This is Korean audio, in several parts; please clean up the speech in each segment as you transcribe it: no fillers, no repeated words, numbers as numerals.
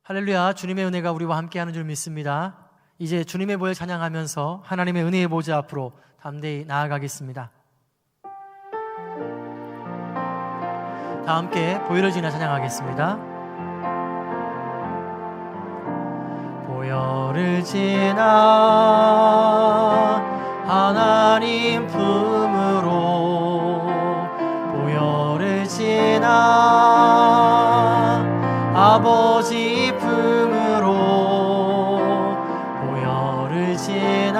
할렐루야, 주님의 은혜가 우리와 함께하는 줄 믿습니다. 이제 주님의 보혈 찬양하면서 하나님의 은혜의 보좌 앞으로 담대히 나아가겠습니다. 다 함께 보혈을 지나 찬양하겠습니다. 보혈을 지나 하나님 품으로, 보혈을 지나 아버지 품으로, 보혈을 지나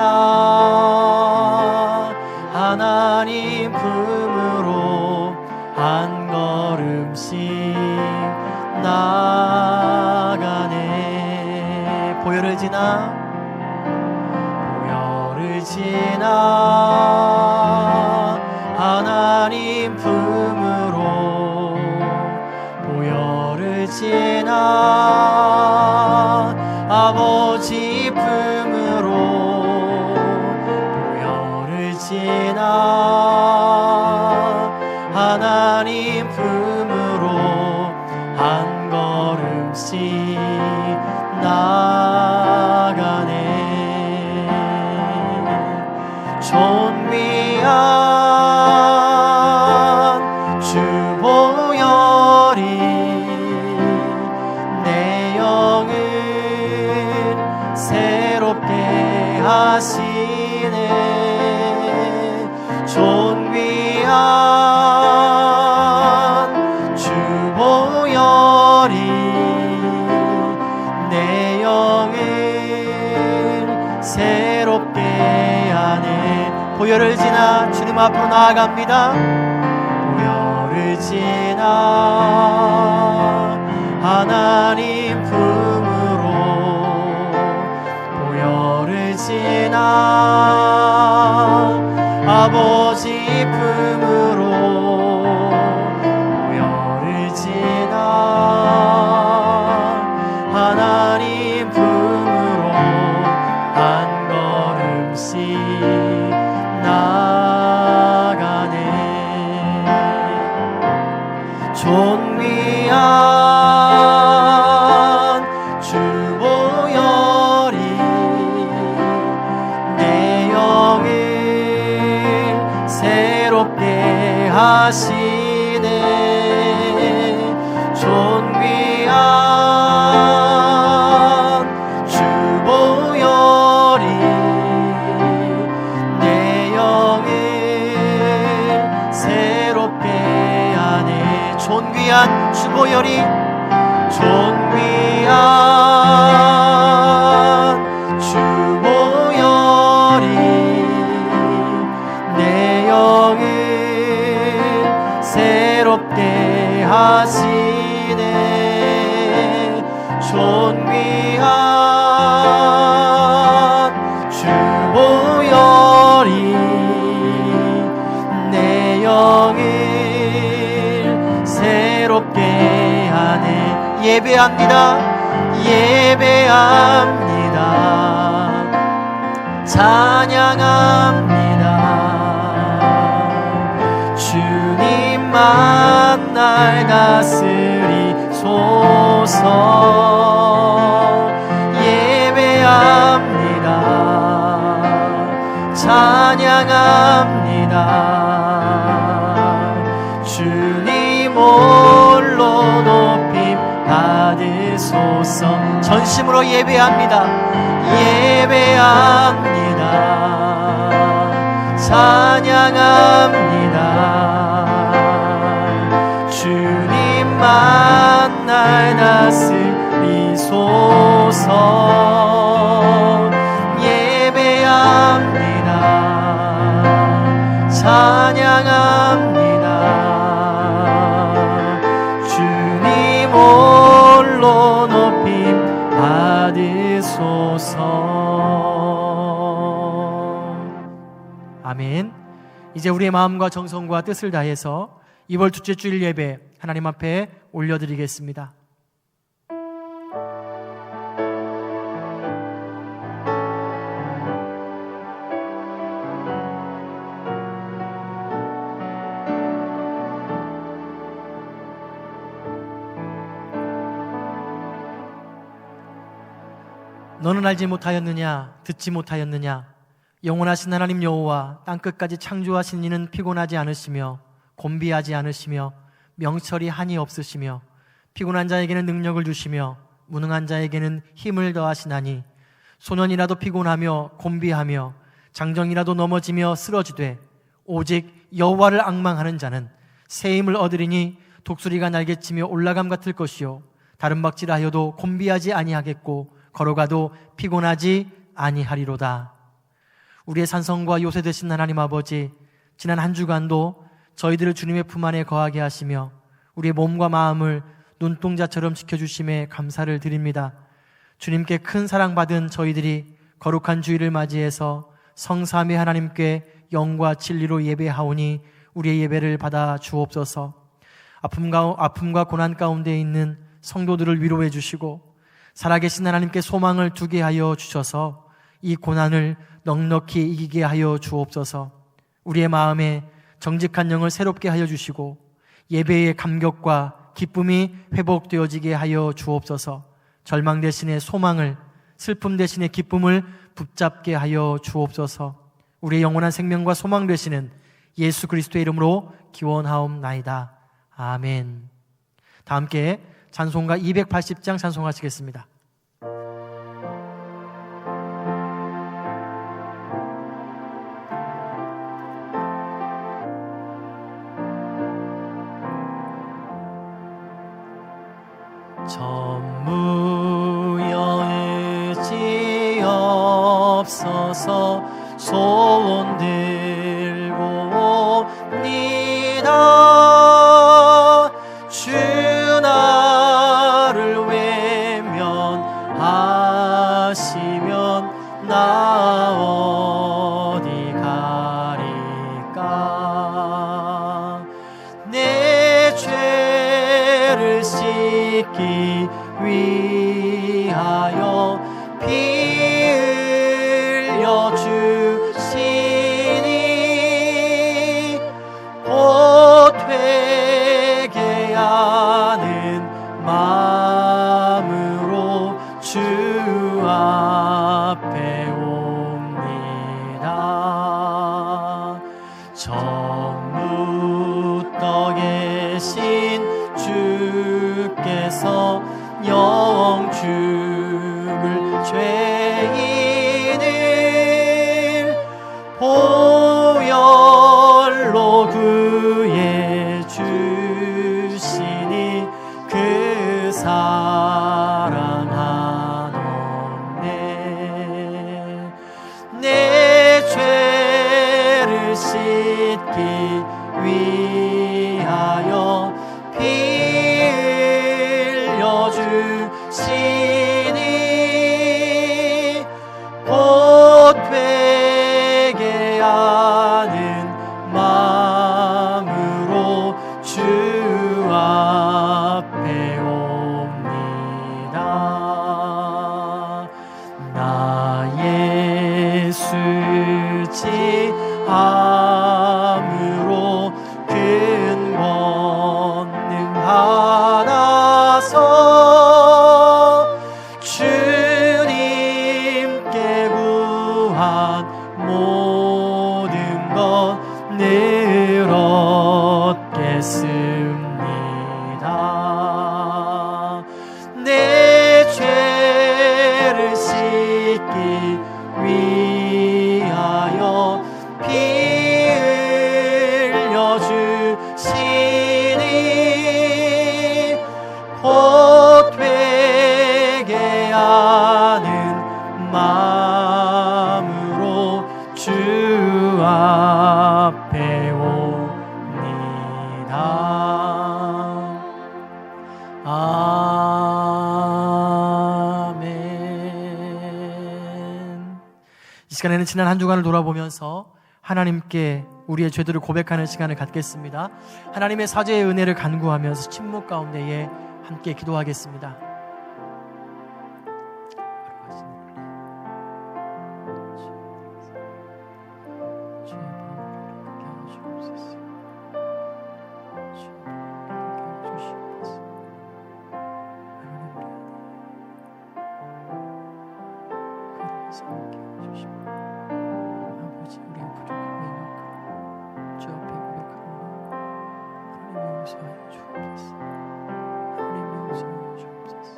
하나님 품으로 한 걸음씩 나아가네. 보혈을 지나, 보혈을 지나 하나님 품으로, 보혈을 지나 아버지 품으로, 보혈을 지나 하나님 품으로 한 걸음씩 나아가네. 존귀한 주 보혈이 내 영을 새롭게 하시네. 존귀한 주 보혈이 내 영을 새롭게 하네. 보혈을 지나 주님 앞으로 나아갑니다. 보혈을 지나 하나님 품으로, 보혈을 지나 아버지 품으로, 보혈을 지나 하나님 품으로 한 걸음씩 나아가네. 존귀한 주 보혈이 내 영을 새롭게 하시네. 존귀한 주 보혈이 내 영을 새롭게 하네. 존귀한 주 보혈이, 존귀한 주 보혈이 내 영을 새롭게 하시네. 존귀한 주 보혈이 내 영을 새롭게 하네. 예배합니다. 예배합니다. 찬양합니다. 주님만 날 다스리소서. 예배합니다. 찬양합니다. 주님 홀로 높임 받으소서. 전심으로 예배합니다. 예배합니다. 찬양합니다. 주님만 날 다스리소서. 예배합니다. 찬양합니다. 주님 홀로 높임 받으소서. 아멘. 이제 우리의 마음과 정성과 뜻을 다해서 이번 둘째 주일 예배 하나님 앞에 올려드리겠습니다. 너는 알지 못하였느냐? 듣지 못하였느냐? 영원하신 하나님 여호와 땅끝까지 창조하신 이는 피곤하지 않으시며 곤비하지 않으시며 명철이 한이 없으시며 피곤한 자에게는 능력을 주시며 무능한 자에게는 힘을 더하시나니 소년이라도 피곤하며 곤비하며 장정이라도 넘어지며 쓰러지되 오직 여호와를 앙망하는 자는 새 힘을 얻으리니 독수리가 날개치며 올라감 같을 것이요 다른 박질하여도 곤비하지 아니하겠고 걸어가도 피곤하지 아니하리로다. 우리의 산성과 요새 되신 하나님 아버지, 지난 한 주간도 저희들을 주님의 품 안에 거하게 하시며 우리의 몸과 마음을 눈동자처럼 지켜주심에 감사를 드립니다. 주님께 큰 사랑받은 저희들이 거룩한 주일을 맞이해서 성삼위 하나님께 영과 진리로 예배하오니 우리의 예배를 받아 주옵소서. 아픔과 고난 가운데 있는 성도들을 위로해 주시고 살아계신 하나님께 소망을 두게 하여 주셔서 이 고난을 넉넉히 이기게 하여 주옵소서. 우리의 마음에 정직한 영을 새롭게 하여 주시고 예배의 감격과 기쁨이 회복되어지게 하여 주옵소서. 절망 대신에 소망을, 슬픔 대신에 기쁨을 붙잡게 하여 주옵소서. 우리의 영원한 생명과 소망 되시는 예수 그리스도의 이름으로 기원하옵나이다. 아멘. 다 함께 찬송가 280장 찬송하시겠습니다. 전무여 의지 없어서 소원 들고 옵니다. 주 나를 외면하시면 나 어디 가리까. 내 죄를 씻기 위하여 피 흘려 주시니 곧 회개하는 마음으로 주 앞에 옵니다. 처음부터 계신 주께서 영 죽을 죄인을 보혈로 구해 주시니 그 사랑하노네. 내 죄를 씻기 위하여 피 흘려 주시니 곧 회개하는 마음으로 주 앞에 옵니다. 나 예수지 함으로 큰 권능 받아서 주님께 구한 모든 것 늘 얻겠습니다. 내 죄를 씻기 위하여 피 흘려 주시니 곧 회개하는 마음으로 주 앞에 옵니다. 아멘. 이 시간에는 지난 한 주간을 돌아보면서 하나님께 우리의 죄들을 고백하는 시간을 갖겠습니다. 하나님의 사죄의 은혜를 간구하면서 침묵 가운데에 함께 기도하겠습니다. 함께 해주시고 아버지 우리가 부족함이니까 주 앞에 고백합니다. 하나님 용서하여 주옵소서. 하나님 용서하여 주옵소서.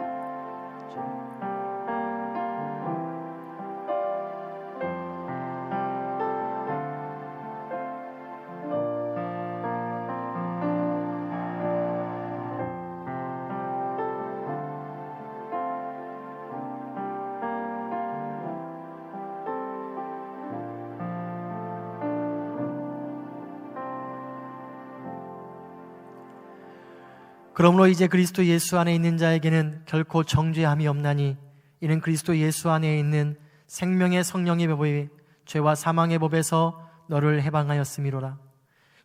그러므로 이제 그리스도 예수 안에 있는 자에게는 결코 정죄함이 없나니 이는 그리스도 예수 안에 있는 생명의 성령의 법이 죄와 사망의 법에서 너를 해방하였음이로라.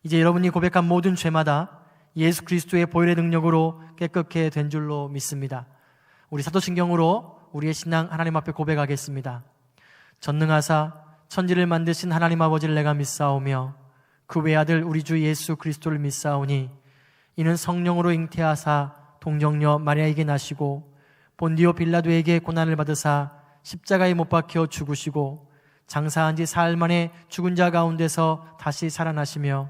이제 여러분이 고백한 모든 죄마다 예수 그리스도의 보혈의 능력으로 깨끗게 된 줄로 믿습니다. 우리 사도신경으로 우리의 신앙 하나님 앞에 고백하겠습니다. 전능하사 천지를 만드신 하나님 아버지를 내가 믿사오며 그 외아들 우리 주 예수 그리스도를 믿사오니 이는 성령으로 잉태하사 동정녀 마리아에게 나시고 본디오 빌라도에게 고난을 받으사 십자가에 못 박혀 죽으시고 장사한 지 사흘 만에 죽은 자 가운데서 다시 살아나시며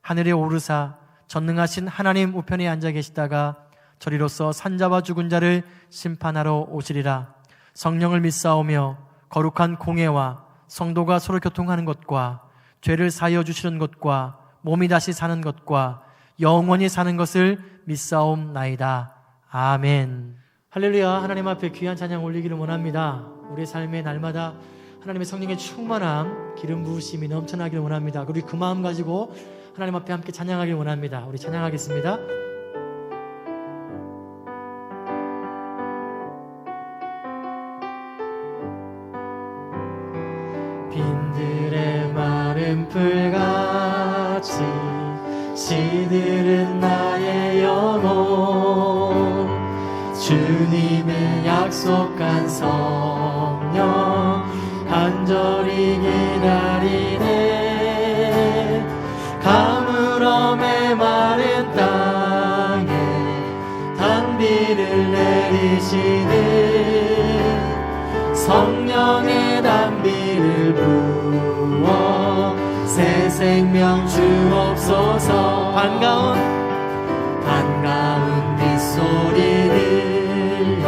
하늘에 오르사 전능하신 하나님 우편에 앉아 계시다가 저리로서 산자와 죽은 자를 심판하러 오시리라. 성령을 믿사오며 거룩한 공회와 성도가 서로 교통하는 것과 죄를 사하여 주시는 것과 몸이 다시 사는 것과 영원히 사는 것을 믿사옵나이다. 아멘. 할렐루야. 하나님 앞에 귀한 찬양 올리기를 원합니다. 우리의 삶의 날마다 하나님의 성령의 충만함, 기름 부으심이 넘쳐나기를 원합니다. 우리 그 마음 가지고 하나님 앞에 함께 찬양하기를 원합니다. 우리 찬양하겠습니다. 빈들의 마른 풀같이 시들은 나의 영혼 주님의 약속한 성령 간절히 기다리네. 가물음에 마른 땅에 단비를 내리시는 성령의 단비를 부어 새 생명 주옵소서. 반가운 빗소리 들려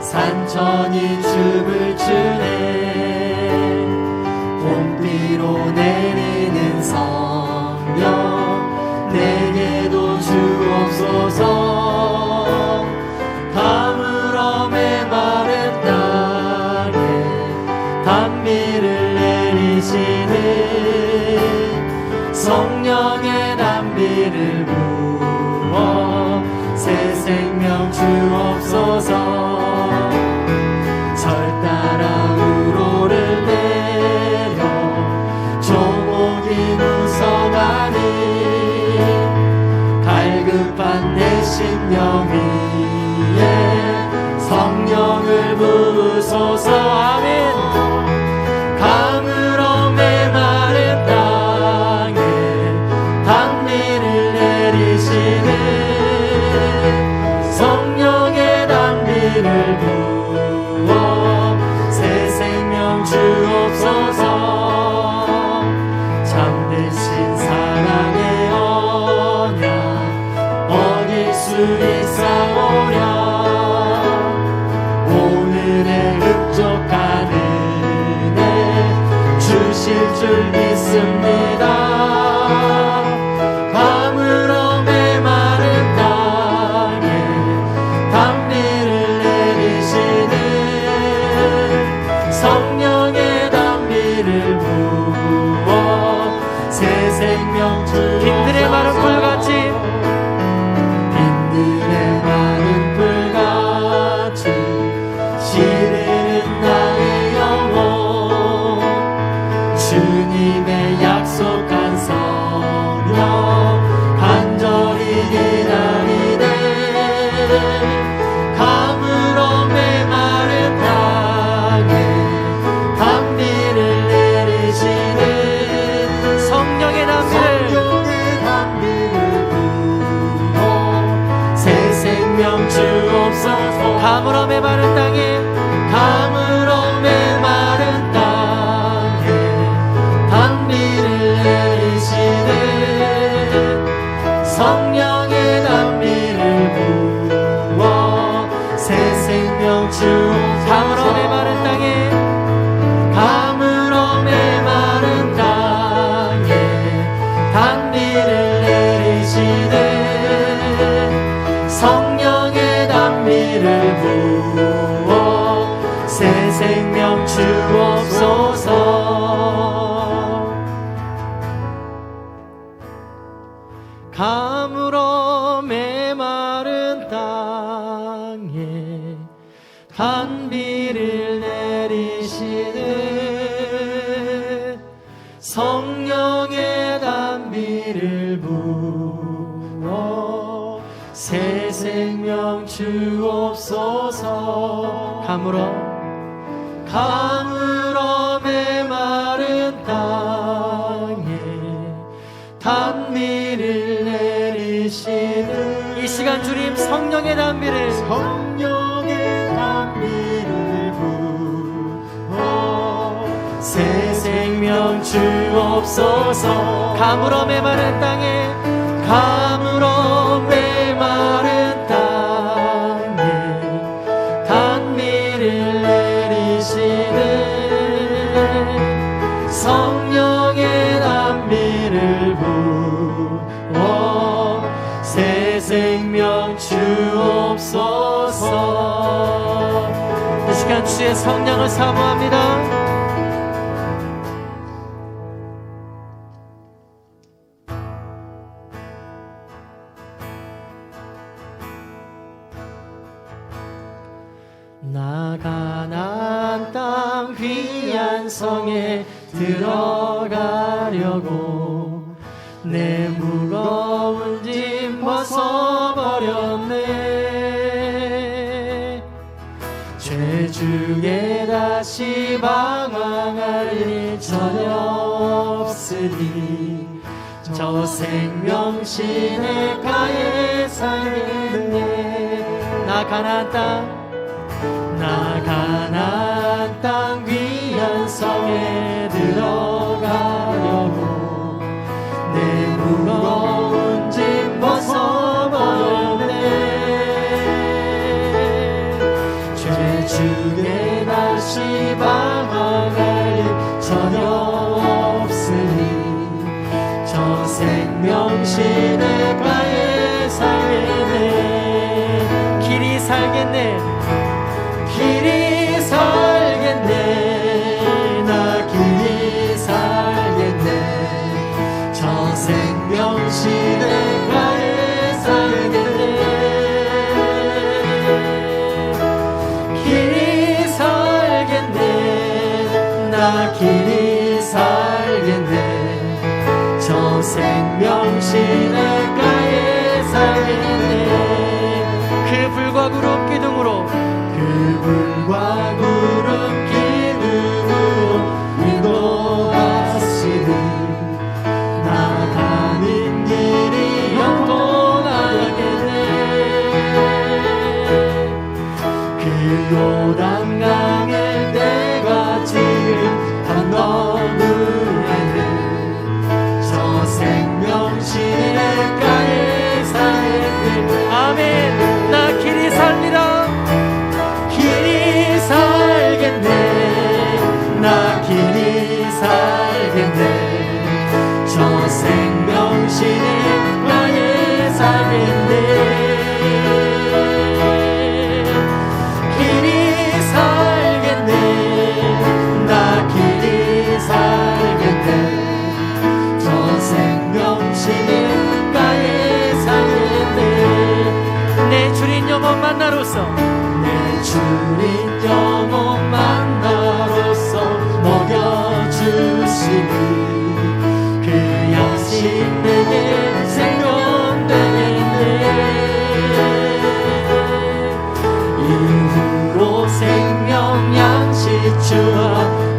산천이 춤을 추네. 봄비로 내리는 성령 내게도 주옵소서. 가물음에 마른 땅에 단비를 내리시는 성령의 단비를 부어 새 생명 주옵소서. 절 따라 우로를 내려 조목이 무성하니 갈급한 내 심령 위에 성령을 부으소서. 아멘. 가물음에 마른 땅에 단비를 내리시는 성령의 단비를 부어 새 생명 주옵소서. 참되신 사랑의 언약 어딜 수 있사오랴. 오늘의 흡족한 은혜 주실 줄 믿습니다. 가물음에 마른 땅에 단비를 내리시는 성령의 단비를 부어 새 생명 주옵소서. 빈들의 마른 풀같이 빈들의 마른 풀같이 시들은 나의 영혼 주님의 약속한 성령 간절히 기다리네. 가물음에 마른 땅에 단비를 내리시는 성령의 단비를 부어 새 생명 주옵소서. 가물음에 마른 땅에 가물음에 마른 새 생명 주옵소서. 가물어 메마른 땅에 가물어 메마른 땅에 단비를 내리시네 성령의 단비를 부어 새 생명 주옵소서. 가물어 메마른 땅에 단비를 내리시네 성령의 단비를 부어 새 생명 주옵소서. 가물어 메마른 땅에 단비를 내리시는 이 시간 주님 성령의 단비를 부어 새 생명 주옵소서. 가물어 메마른 땅에 가물어 메마른 땅에 단비를 내리시는 성령의 단비를 부어 새 생명 주옵소서. 이 시간 주의 성령을 사모합니다. 나 가나안 땅 귀한 성에 들어가려고 내 무거운 짐 벗어버렸네. 죄 중에 다시 방황할 일 전혀 없으니 저 생명 시냇가에 살겠네. 나 가나안 땅 귀한 성에 들어가려고 내 무거운 짐 벗어버렸네. 죄 중에 다시 방황할 일 전혀 없으니 저 생명 시냇가에 살겠네. 길이 살겠네. 길이 살겠네. 나 길이 살겠네. 저 생명 시냇가에 살겠네. 길이 살겠네. 나 길이 살겠네. 저 생명 시냇가에 살겠네. 그 불과 구름 기둥으로 불과 구름 기둥으로 인도하시니 나가는 길이 영원하겠네. 그 요단강을 내가 지금 건너누에는 저 생명 시냇가에 살겠네. 아멘. 나 길이 살리라. 길이 살겠네. 나 길이 살겠네. 저 생명 시냇가에 살겠네. 길이 살겠네. 나 길이 살겠네. 저 생명 시냇가에 살겠네. 내 주린 영원 만나로서 주린 영혼 만나로서 먹여주시니 그 양식 내게 생명 되겠네. 이후로 생명 양식 주와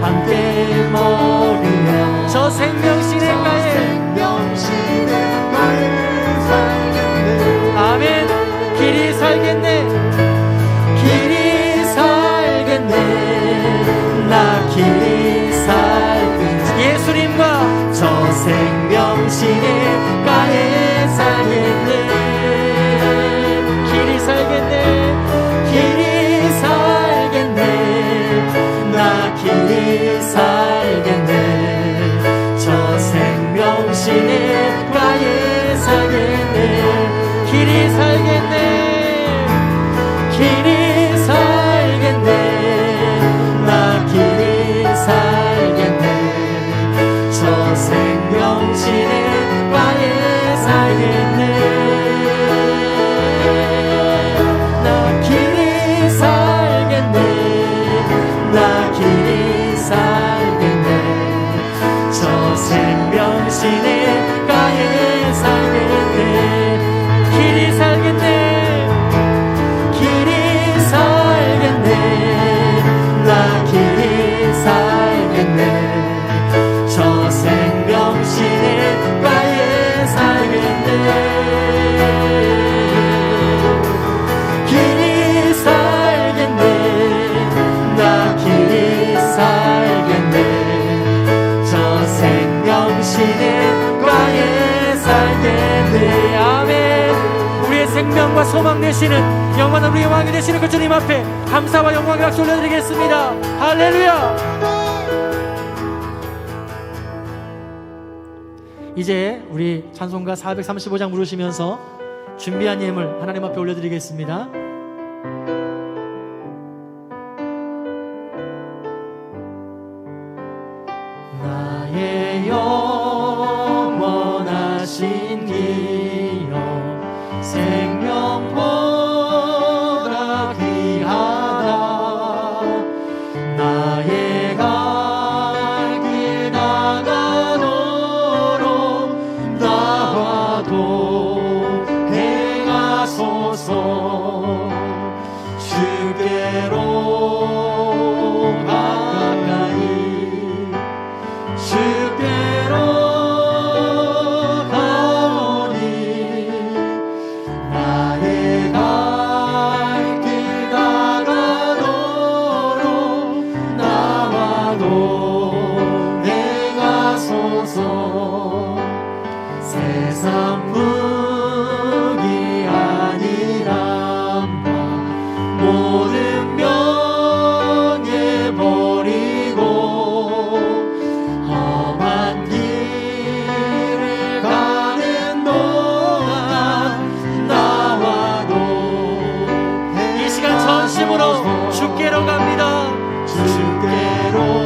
함께 먹으며 저 생명 시냇가에 살겠네. 아멘. 길이 살겠네. 길이 살겠네. 나 길이 살겠네. 예수님과 저 생명 시냇가에 살겠네. 길이 살겠네. 길이 되시는, 영원한 우리의 왕이 되시는 그 주님 앞에 감사와 영광을 박수 올려드리겠습니다. 할렐루야. 이제 우리 찬송가 435장 부르시면서 준비한 예물 하나님 앞에 올려드리겠습니다. 나의 영원하신 기여 생명보다 귀하다. 나의 갈 길 다가도록 나와도 행하소서. 주께로 세상 무기 아니란다. 모든 명예 버리고 험한 길을 가는 동안 나와도 이 시간 전심으로 주께로 갑니다. 주께로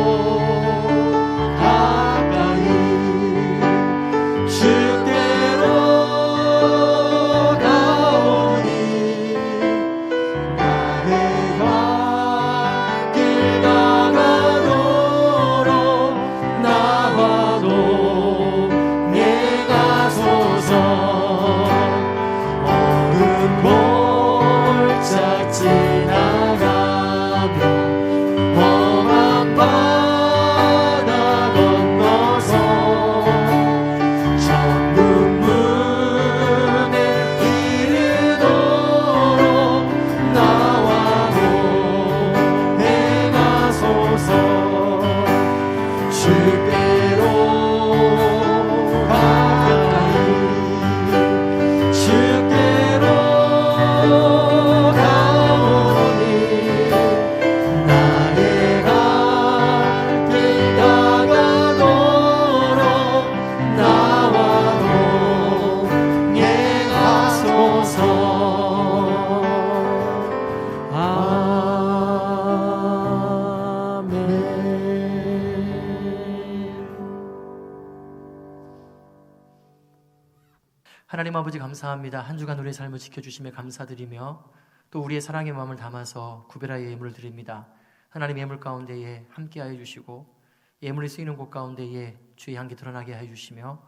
하나님 아버지 감사합니다. 한 주간 우리의 삶을 지켜주심에 감사드리며 또 우리의 사랑의 마음을 담아서 구별하여 예물을 드립니다. 하나님 예물 가운데에 함께하여 주시고 예물이 쓰이는 곳 가운데에 주의 향기 드러나게 하여 주시며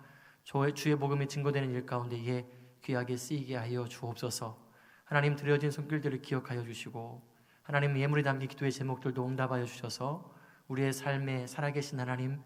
주의 복음이 증거되는 일 가운데에 귀하게 쓰이게 하여 주옵소서. 하나님 드려진 손길들을 기억하여 주시고 하나님 예물이 담긴 기도의 제목들도 응답하여 주셔서 우리의 삶에 살아계신 하나님,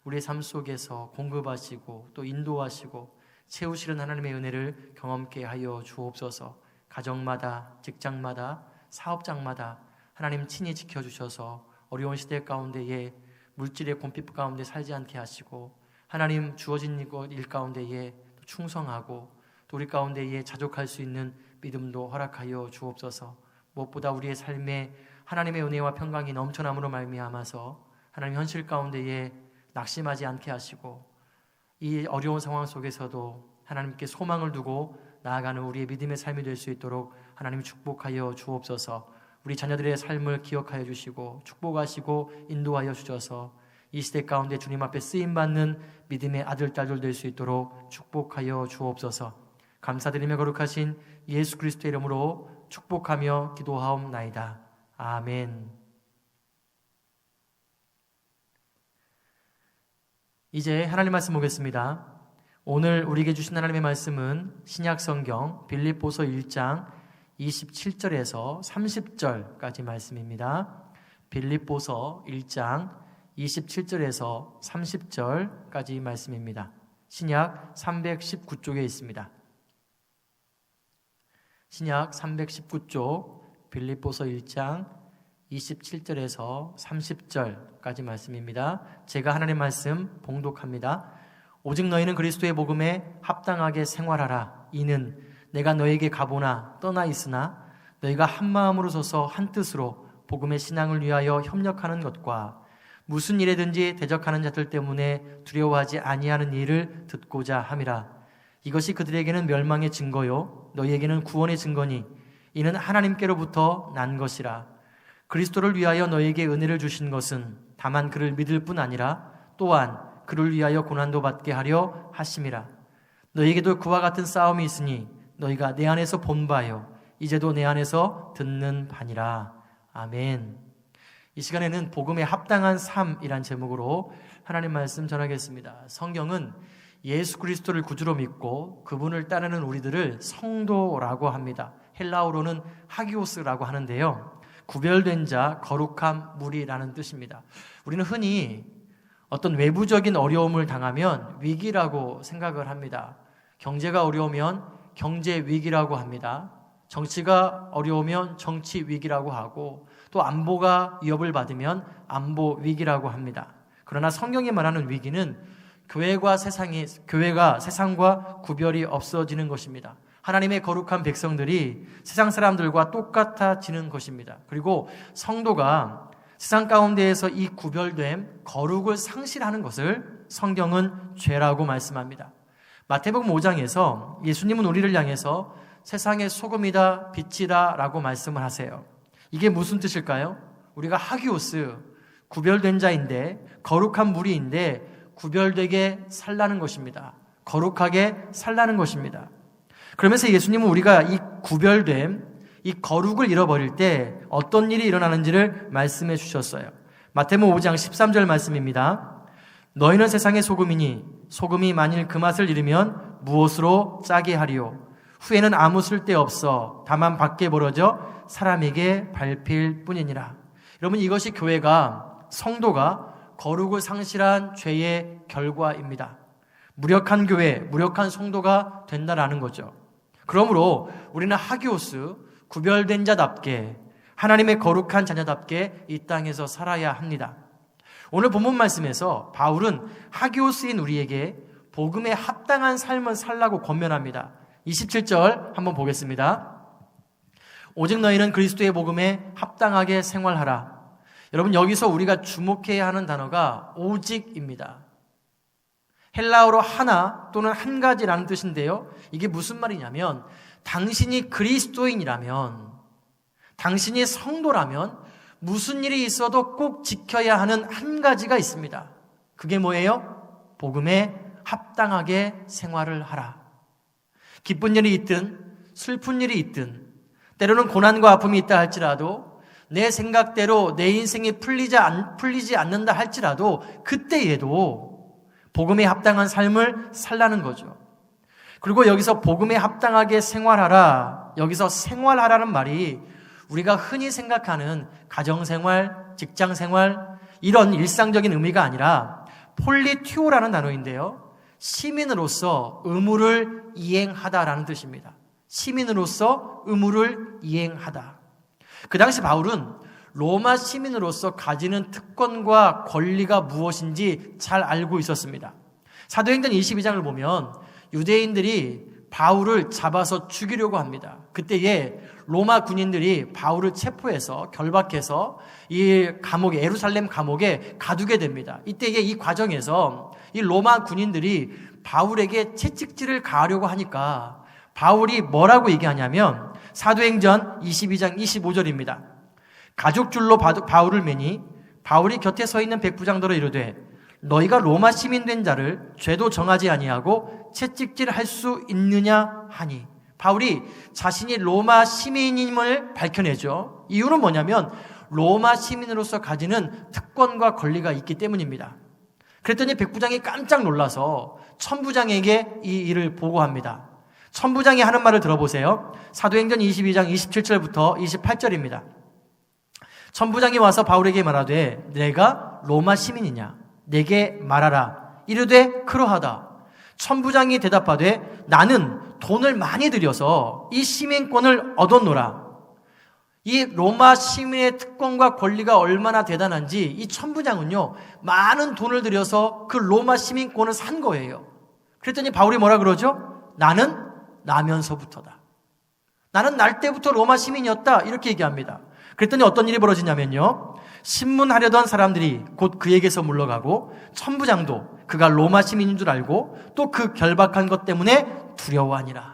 우리의 삶 속에서 공급하시고 또 인도하시고 채우시는 하나님의 은혜를 경험케 하여 주옵소서. 가정마다, 직장마다, 사업장마다 하나님 친히 지켜주셔서 어려운 시대 가운데에 물질의 곰핍 가운데 살지 않게 하시고 하나님 주어진 일 가운데에 충성하고 또 우리 가운데에 자족할 수 있는 믿음도 허락하여 주옵소서. 무엇보다 우리의 삶에 하나님의 은혜와 평강이 넘쳐남으로 말미암아서 하나님 현실 가운데에 낙심하지 않게 하시고 이 어려운 상황 속에서도 하나님께 소망을 두고 나아가는 우리의 믿음의 삶이 될 수 있도록 하나님 축복하여 주옵소서. 우리 자녀들의 삶을 기억하여 주시고 축복하시고 인도하여 주셔서 이 시대 가운데 주님 앞에 쓰임받는 믿음의 아들, 딸들 될 수 있도록 축복하여 주옵소서. 감사드리며 거룩하신 예수 그리스도의 이름으로 축복하며 기도하옵나이다. 아멘. 이제 하나님 말씀 보겠습니다. 오늘 우리에게 주신 하나님의 말씀은 신약성경 빌립보서 1장 27절에서 30절까지 말씀입니다. 빌립보서 1장 27절에서 30절까지 말씀입니다. 신약 319쪽에 있습니다. 신약 319쪽 빌립보서 1장 27절에서 30절까지 말씀입니다. 제가 하나님의 말씀 봉독합니다. 오직 너희는 그리스도의 복음에 합당하게 생활하라. 이는 내가 너에게 가보나 떠나 있으나 너희가 한 마음으로 서서 한 뜻으로 복음의 신앙을 위하여 협력하는 것과 무슨 일에든지 대적하는 자들 때문에 두려워하지 아니하는 일을 듣고자 함이라. 이것이 그들에게는 멸망의 증거요 너희에게는 구원의 증거니 이는 하나님께로부터 난 것이라. 그리스도를 위하여 너희에게 은혜를 주신 것은 다만 그를 믿을 뿐 아니라 또한 그를 위하여 고난도 받게 하려 하심이라. 너희에게도 그와 같은 싸움이 있으니 너희가 내 안에서 본 바요 이제도 내 안에서 듣는 바니라. 아멘. 이 시간에는 복음에 합당한 삶이란 제목으로 하나님 말씀 전하겠습니다. 성경은 예수 그리스도를 구주로 믿고 그분을 따르는 우리들을 성도라고 합니다. 헬라어로는 하기오스라고 하는데요, 구별된 자, 거룩한 무리라는 뜻입니다. 우리는 흔히 어떤 외부적인 어려움을 당하면 위기라고 생각을 합니다. 경제가 어려우면 경제 위기라고 합니다. 정치가 어려우면 정치 위기라고 하고, 또 안보가 위협을 받으면 안보 위기라고 합니다. 그러나 성경이 말하는 위기는 교회가 세상과 구별이 없어지는 것입니다. 하나님의 거룩한 백성들이 세상 사람들과 똑같아지는 것입니다. 그리고 성도가 세상 가운데에서 이 구별됨, 거룩을 상실하는 것을 성경은 죄라고 말씀합니다. 마태복음 5장에서 예수님은 우리를 향해서 세상의 소금이다, 빛이다 라고 말씀을 하세요. 이게 무슨 뜻일까요? 우리가 하기오스, 구별된 자인데, 거룩한 무리인데 구별되게 살라는 것입니다. 거룩하게 살라는 것입니다. 그러면서 예수님은 우리가 이 구별됨, 이 거룩을 잃어버릴 때 어떤 일이 일어나는지를 말씀해 주셨어요. 마태복음 5장 13절 말씀입니다. 너희는 세상의 소금이니 소금이 만일 그 맛을 잃으면 무엇으로 짜게 하리요? 후에는 아무 쓸데없어 다만 밖에 벌어져 사람에게 밟힐 뿐이니라. 여러분, 이것이 교회가, 성도가 거룩을 상실한 죄의 결과입니다. 무력한 교회, 무력한 성도가 된다라는 거죠. 그러므로 우리는 하기오스, 구별된 자답게, 하나님의 거룩한 자녀답게 이 땅에서 살아야 합니다. 오늘 본문 말씀에서 바울은 하기오스인 우리에게 복음에 합당한 삶을 살라고 권면합니다. 27절 한번 보겠습니다. 오직 너희는 그리스도의 복음에 합당하게 생활하라. 여러분, 여기서 우리가 주목해야 하는 단어가 오직입니다. 헬라어로 하나 또는 한 가지라는 뜻인데요, 이게 무슨 말이냐면 당신이 그리스도인이라면, 당신이 성도라면 무슨 일이 있어도 꼭 지켜야 하는 한 가지가 있습니다. 그게 뭐예요? 복음에 합당하게 생활을 하라. 기쁜 일이 있든 슬픈 일이 있든, 때로는 고난과 아픔이 있다 할지라도, 내 생각대로 내 인생이 풀리지 않는다 할지라도 그때에도 복음에 합당한 삶을 살라는 거죠. 그리고 여기서 복음에 합당하게 생활하라, 여기서 생활하라는 말이 우리가 흔히 생각하는 가정생활, 직장생활, 이런 일상적인 의미가 아니라 폴리티오라는 단어인데요, 시민으로서 의무를 이행하다라는 뜻입니다. 시민으로서 의무를 이행하다. 그 당시 바울은 로마 시민으로서 가지는 특권과 권리가 무엇인지 잘 알고 있었습니다. 사도행전 22장을 보면 유대인들이 바울을 잡아서 죽이려고 합니다. 그때에 로마 군인들이 바울을 체포해서 결박해서 이 감옥에, 예루살렘 감옥에 가두게 됩니다. 이때에 이 과정에서 이 로마 군인들이 바울에게 채찍질을 가하려고 하니까 바울이 뭐라고 얘기하냐면 사도행전 22장 25절입니다. 가죽줄로 바울을 매니 바울이 곁에 서 있는 백부장들로 이르되 너희가 로마 시민 된 자를 죄도 정하지 아니하고 채찍질할 수 있느냐 하니, 바울이 자신이 로마 시민임을 밝혀내죠. 이유는 뭐냐면 로마 시민으로서 가지는 특권과 권리가 있기 때문입니다. 그랬더니 백부장이 깜짝 놀라서 천부장에게 이 일을 보고합니다. 천부장이 하는 말을 들어보세요. 사도행전 22장 27절부터 28절입니다. 천부장이 와서 바울에게 말하되 내가 로마 시민이냐? 내게 말하라. 이르되 그러하다. 천부장이 대답하되 나는 돈을 많이 들여서 이 시민권을 얻었노라. 이 로마 시민의 특권과 권리가 얼마나 대단한지 이 천부장은요, 많은 돈을 들여서 그 로마 시민권을 산 거예요. 그랬더니 바울이 뭐라 그러죠? 나는 나면서부터다. 나는 날 때부터 로마 시민이었다. 이렇게 얘기합니다. 그랬더니 어떤 일이 벌어지냐면요. 신문하려던 사람들이 곧 그에게서 물러가고 천부장도 그가 로마 시민인 줄 알고 또 그 결박한 것 때문에 두려워하니라.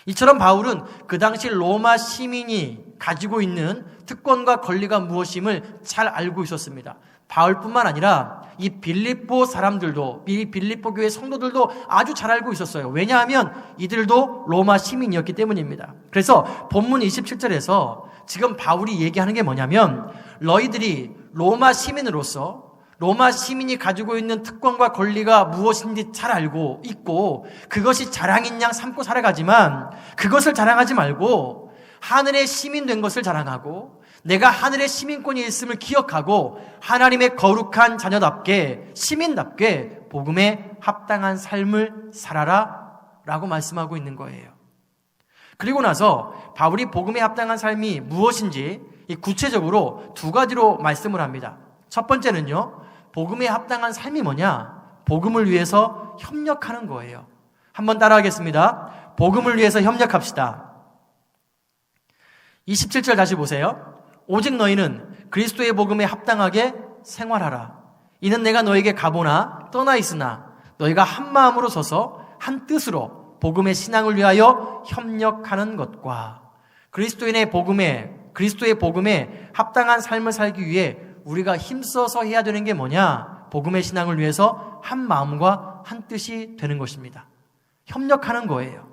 이처럼 바울은 그 당시 로마 시민이 가지고 있는 특권과 권리가 무엇임을 잘 알고 있었습니다. 바울뿐만 아니라 이 빌립보 사람들도, 이 빌립보 교회 성도들도 아주 잘 알고 있었어요. 왜냐하면 이들도 로마 시민이었기 때문입니다. 그래서 본문 27절에서 지금 바울이 얘기하는 게 뭐냐면 너희들이 로마 시민으로서 로마 시민이 가지고 있는 특권과 권리가 무엇인지 잘 알고 있고 그것이 자랑인 양 삼고 살아가지만 그것을 자랑하지 말고 하늘의 시민 된 것을 자랑하고 내가 하늘의 시민권이 있음을 기억하고 하나님의 거룩한 자녀답게 시민답게 복음에 합당한 삶을 살아라 라고 말씀하고 있는 거예요. 그리고 나서 바울이 복음에 합당한 삶이 무엇인지 구체적으로 두 가지로 말씀을 합니다. 첫 번째는요, 복음에 합당한 삶이 뭐냐? 복음을 위해서 협력하는 거예요. 한번 따라하겠습니다. 복음을 위해서 협력합시다. 27절 다시 보세요. 오직 너희는 그리스도의 복음에 합당하게 생활하라. 이는 내가 너에게 가보나 떠나 있으나 너희가 한 마음으로 서서 한 뜻으로 복음의 신앙을 위하여 협력하는 것과 그리스도의 복음에 합당한 삶을 살기 위해 우리가 힘써서 해야 되는 게 뭐냐? 복음의 신앙을 위해서 한 마음과 한 뜻이 되는 것입니다. 협력하는 거예요.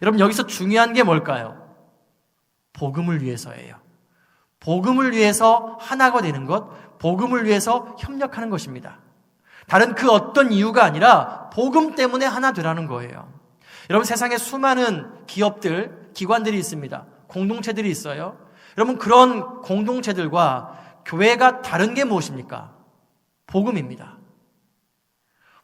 여러분 여기서 중요한 게 뭘까요? 복음을 위해서예요. 복음을 위해서 하나가 되는 것, 복음을 위해서 협력하는 것입니다. 다른 그 어떤 이유가 아니라 복음 때문에 하나 되라는 거예요. 여러분 세상에 수많은 기업들, 기관들이 있습니다. 공동체들이 있어요. 여러분 그런 공동체들과 교회가 다른 게 무엇입니까? 복음입니다.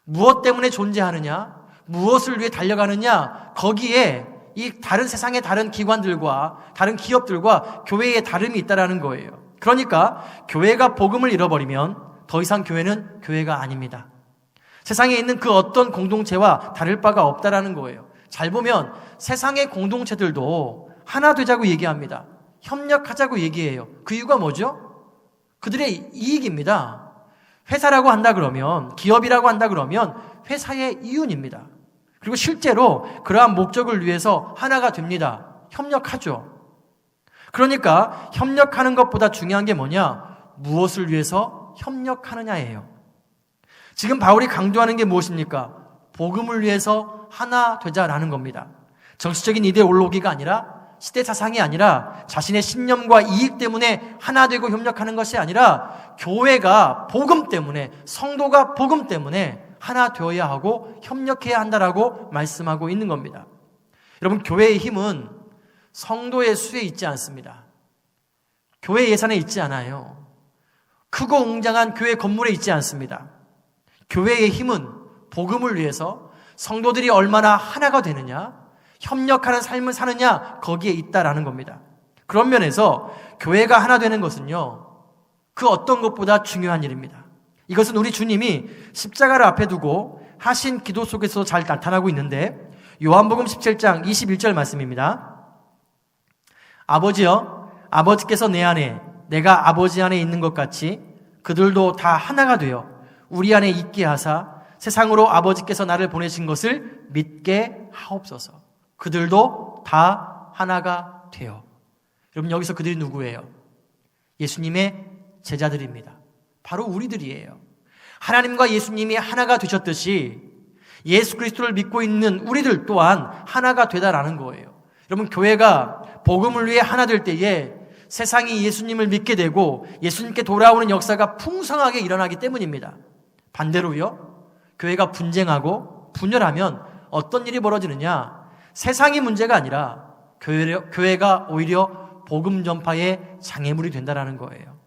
무엇 때문에 존재하느냐? 무엇을 위해 달려가느냐? 거기에 이 다른 세상의 다른 기관들과 다른 기업들과 교회의 다름이 있다라는 거예요. 그러니까 교회가 복음을 잃어버리면 더 이상 교회는 교회가 아닙니다. 세상에 있는 그 어떤 공동체와 다를 바가 없다라는 거예요. 잘 보면 세상의 공동체들도 하나 되자고 얘기합니다. 협력하자고 얘기해요. 그 이유가 뭐죠? 그들의 이익입니다. 회사라고 한다 그러면, 기업이라고 한다 그러면 회사의 이윤입니다. 그리고 실제로 그러한 목적을 위해서 하나가 됩니다. 협력하죠. 그러니까 협력하는 것보다 중요한 게 뭐냐? 무엇을 위해서 협력하느냐예요. 지금 바울이 강조하는 게 무엇입니까? 복음을 위해서 하나 되자라는 겁니다. 정치적인 이데올로기가 아니라 시대 사상이 아니라 자신의 신념과 이익 때문에 하나 되고 협력하는 것이 아니라 교회가 복음 때문에, 성도가 복음 때문에 하나 되어야 하고 협력해야 한다라고 말씀하고 있는 겁니다. 여러분 교회의 힘은 성도의 수에 있지 않습니다. 교회 예산에 있지 않아요. 크고 웅장한 교회 건물에 있지 않습니다. 교회의 힘은 복음을 위해서 성도들이 얼마나 하나가 되느냐, 협력하는 삶을 사느냐 거기에 있다라는 겁니다. 그런 면에서 교회가 하나 되는 것은요 그 어떤 것보다 중요한 일입니다. 이것은 우리 주님이 십자가를 앞에 두고 하신 기도 속에서 잘 나타나고 있는데 요한복음 17장 21절 말씀입니다. 아버지여 아버지께서 내 안에 내가 아버지 안에 있는 것 같이 그들도 다 하나가 되어 우리 안에 있게 하사 세상으로 아버지께서 나를 보내신 것을 믿게 하옵소서. 그들도 다 하나가 되어. 여러분 여기서 그들이 누구예요? 예수님의 제자들입니다. 바로 우리들이에요. 하나님과 예수님이 하나가 되셨듯이 예수 그리스도를 믿고 있는 우리들 또한 하나가 되다라는 거예요. 여러분 교회가 복음을 위해 하나 될 때에 세상이 예수님을 믿게 되고 예수님께 돌아오는 역사가 풍성하게 일어나기 때문입니다. 반대로요, 교회가 분쟁하고 분열하면 어떤 일이 벌어지느냐? 세상이 문제가 아니라 교회가 오히려 복음 전파의 장애물이 된다라는 거예요.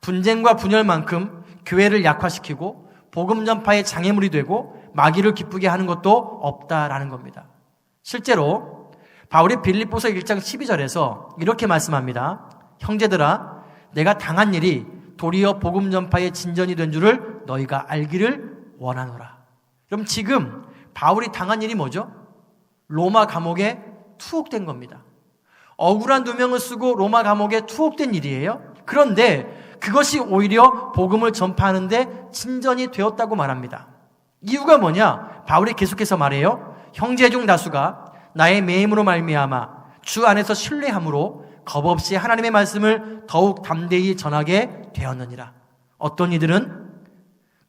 분쟁과 분열만큼 교회를 약화시키고 복음 전파의 장애물이 되고 마귀를 기쁘게 하는 것도 없다라는 겁니다. 실제로 바울이 빌립보서 1장 12절에서 이렇게 말씀합니다. 형제들아, 내가 당한 일이 도리어 복음 전파의 진전이 된 줄을 너희가 알기를 원하노라. 그럼 지금 바울이 당한 일이 뭐죠? 로마 감옥에 투옥된 겁니다. 억울한 누명을 쓰고 로마 감옥에 투옥된 일이에요. 그런데 그것이 오히려 복음을 전파하는데 진전이 되었다고 말합니다. 이유가 뭐냐? 바울이 계속해서 말해요. 형제 중 다수가 나의 매임으로 말미암아 주 안에서 신뢰함으로 겁없이 하나님의 말씀을 더욱 담대히 전하게 되었느니라. 어떤 이들은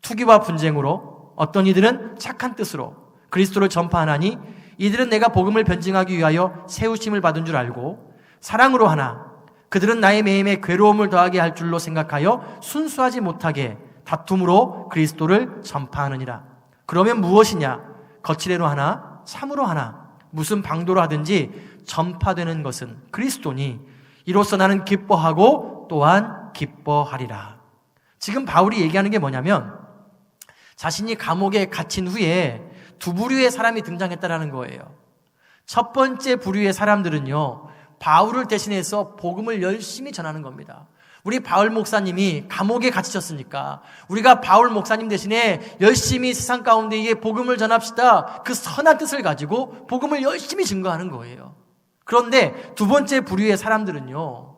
투기와 분쟁으로, 어떤 이들은 착한 뜻으로 그리스도를 전파하나니 이들은 내가 복음을 변증하기 위하여 세우심을 받은 줄 알고 사랑으로 하나 그들은 나의 매임에 괴로움을 더하게 할 줄로 생각하여 순수하지 못하게 다툼으로 그리스도를 전파하느니라. 그러면 무엇이냐? 거칠애로 하나 참으로 하나 무슨 방도로 하든지 전파되는 것은 그리스도니 이로써 나는 기뻐하고 또한 기뻐하리라. 지금 바울이 얘기하는 게 뭐냐면 자신이 감옥에 갇힌 후에 두 부류의 사람이 등장했다라는 거예요. 첫 번째 부류의 사람들은요, 바울을 대신해서 복음을 열심히 전하는 겁니다. 우리 바울 목사님이 감옥에 갇히셨으니까 우리가 바울 목사님 대신에 열심히 세상 가운데에 복음을 전합시다. 그 선한 뜻을 가지고 복음을 열심히 증거하는 거예요. 그런데 두 번째 부류의 사람들은요,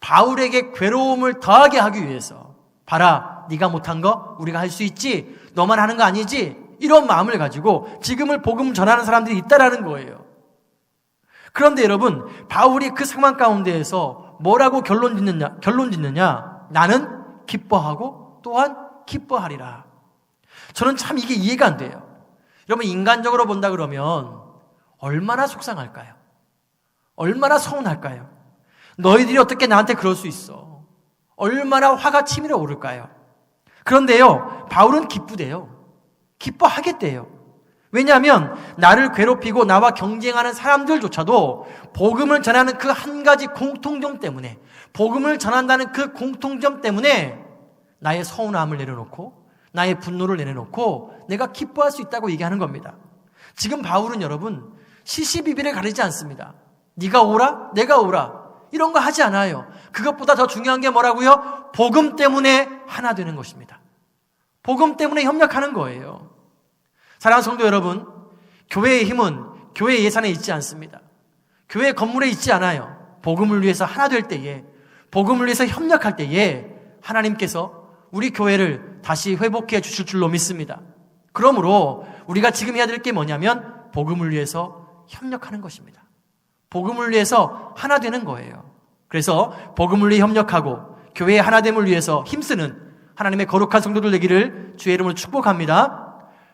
바울에게 괴로움을 더하게 하기 위해서 봐라, 네가 못한 거 우리가 할 수 있지, 너만 하는 거 아니지, 이런 마음을 가지고 지금을 복음 전하는 사람들이 있다라는 거예요. 그런데 여러분, 바울이 그 상황 가운데에서 뭐라고 결론 짓느냐? 나는 기뻐하고 또한 기뻐하리라. 저는 참 이게 이해가 안 돼요. 여러분, 인간적으로 본다 그러면 얼마나 속상할까요? 얼마나 서운할까요? 너희들이 어떻게 나한테 그럴 수 있어? 얼마나 화가 치밀어 오를까요? 그런데요, 바울은 기쁘대요. 기뻐하겠대요. 왜냐하면 나를 괴롭히고 나와 경쟁하는 사람들조차도 복음을 전하는 그 한 가지 공통점 때문에, 복음을 전한다는 그 공통점 때문에 나의 서운함을 내려놓고 나의 분노를 내려놓고 내가 기뻐할 수 있다고 얘기하는 겁니다. 지금 바울은 여러분 시시비비를 가리지 않습니다. 네가 오라, 내가 오라, 이런 거 하지 않아요. 그것보다 더 중요한 게 뭐라고요? 복음 때문에 하나 되는 것입니다. 복음 때문에 협력하는 거예요. 사랑하는 성도 여러분, 교회의 힘은 교회 예산에 있지 않습니다. 교회 건물에 있지 않아요. 복음을 위해서 하나 될 때에, 복음을 위해서 협력할 때에 하나님께서 우리 교회를 다시 회복해 주실 줄로 믿습니다. 그러므로 우리가 지금 해야 될 게 뭐냐면 복음을 위해서 협력하는 것입니다. 복음을 위해서 하나 되는 거예요. 그래서 복음을 위해 협력하고 교회의 하나됨을 위해서 힘쓰는 하나님의 거룩한 성도들 되기를 주의 이름으로 축복합니다.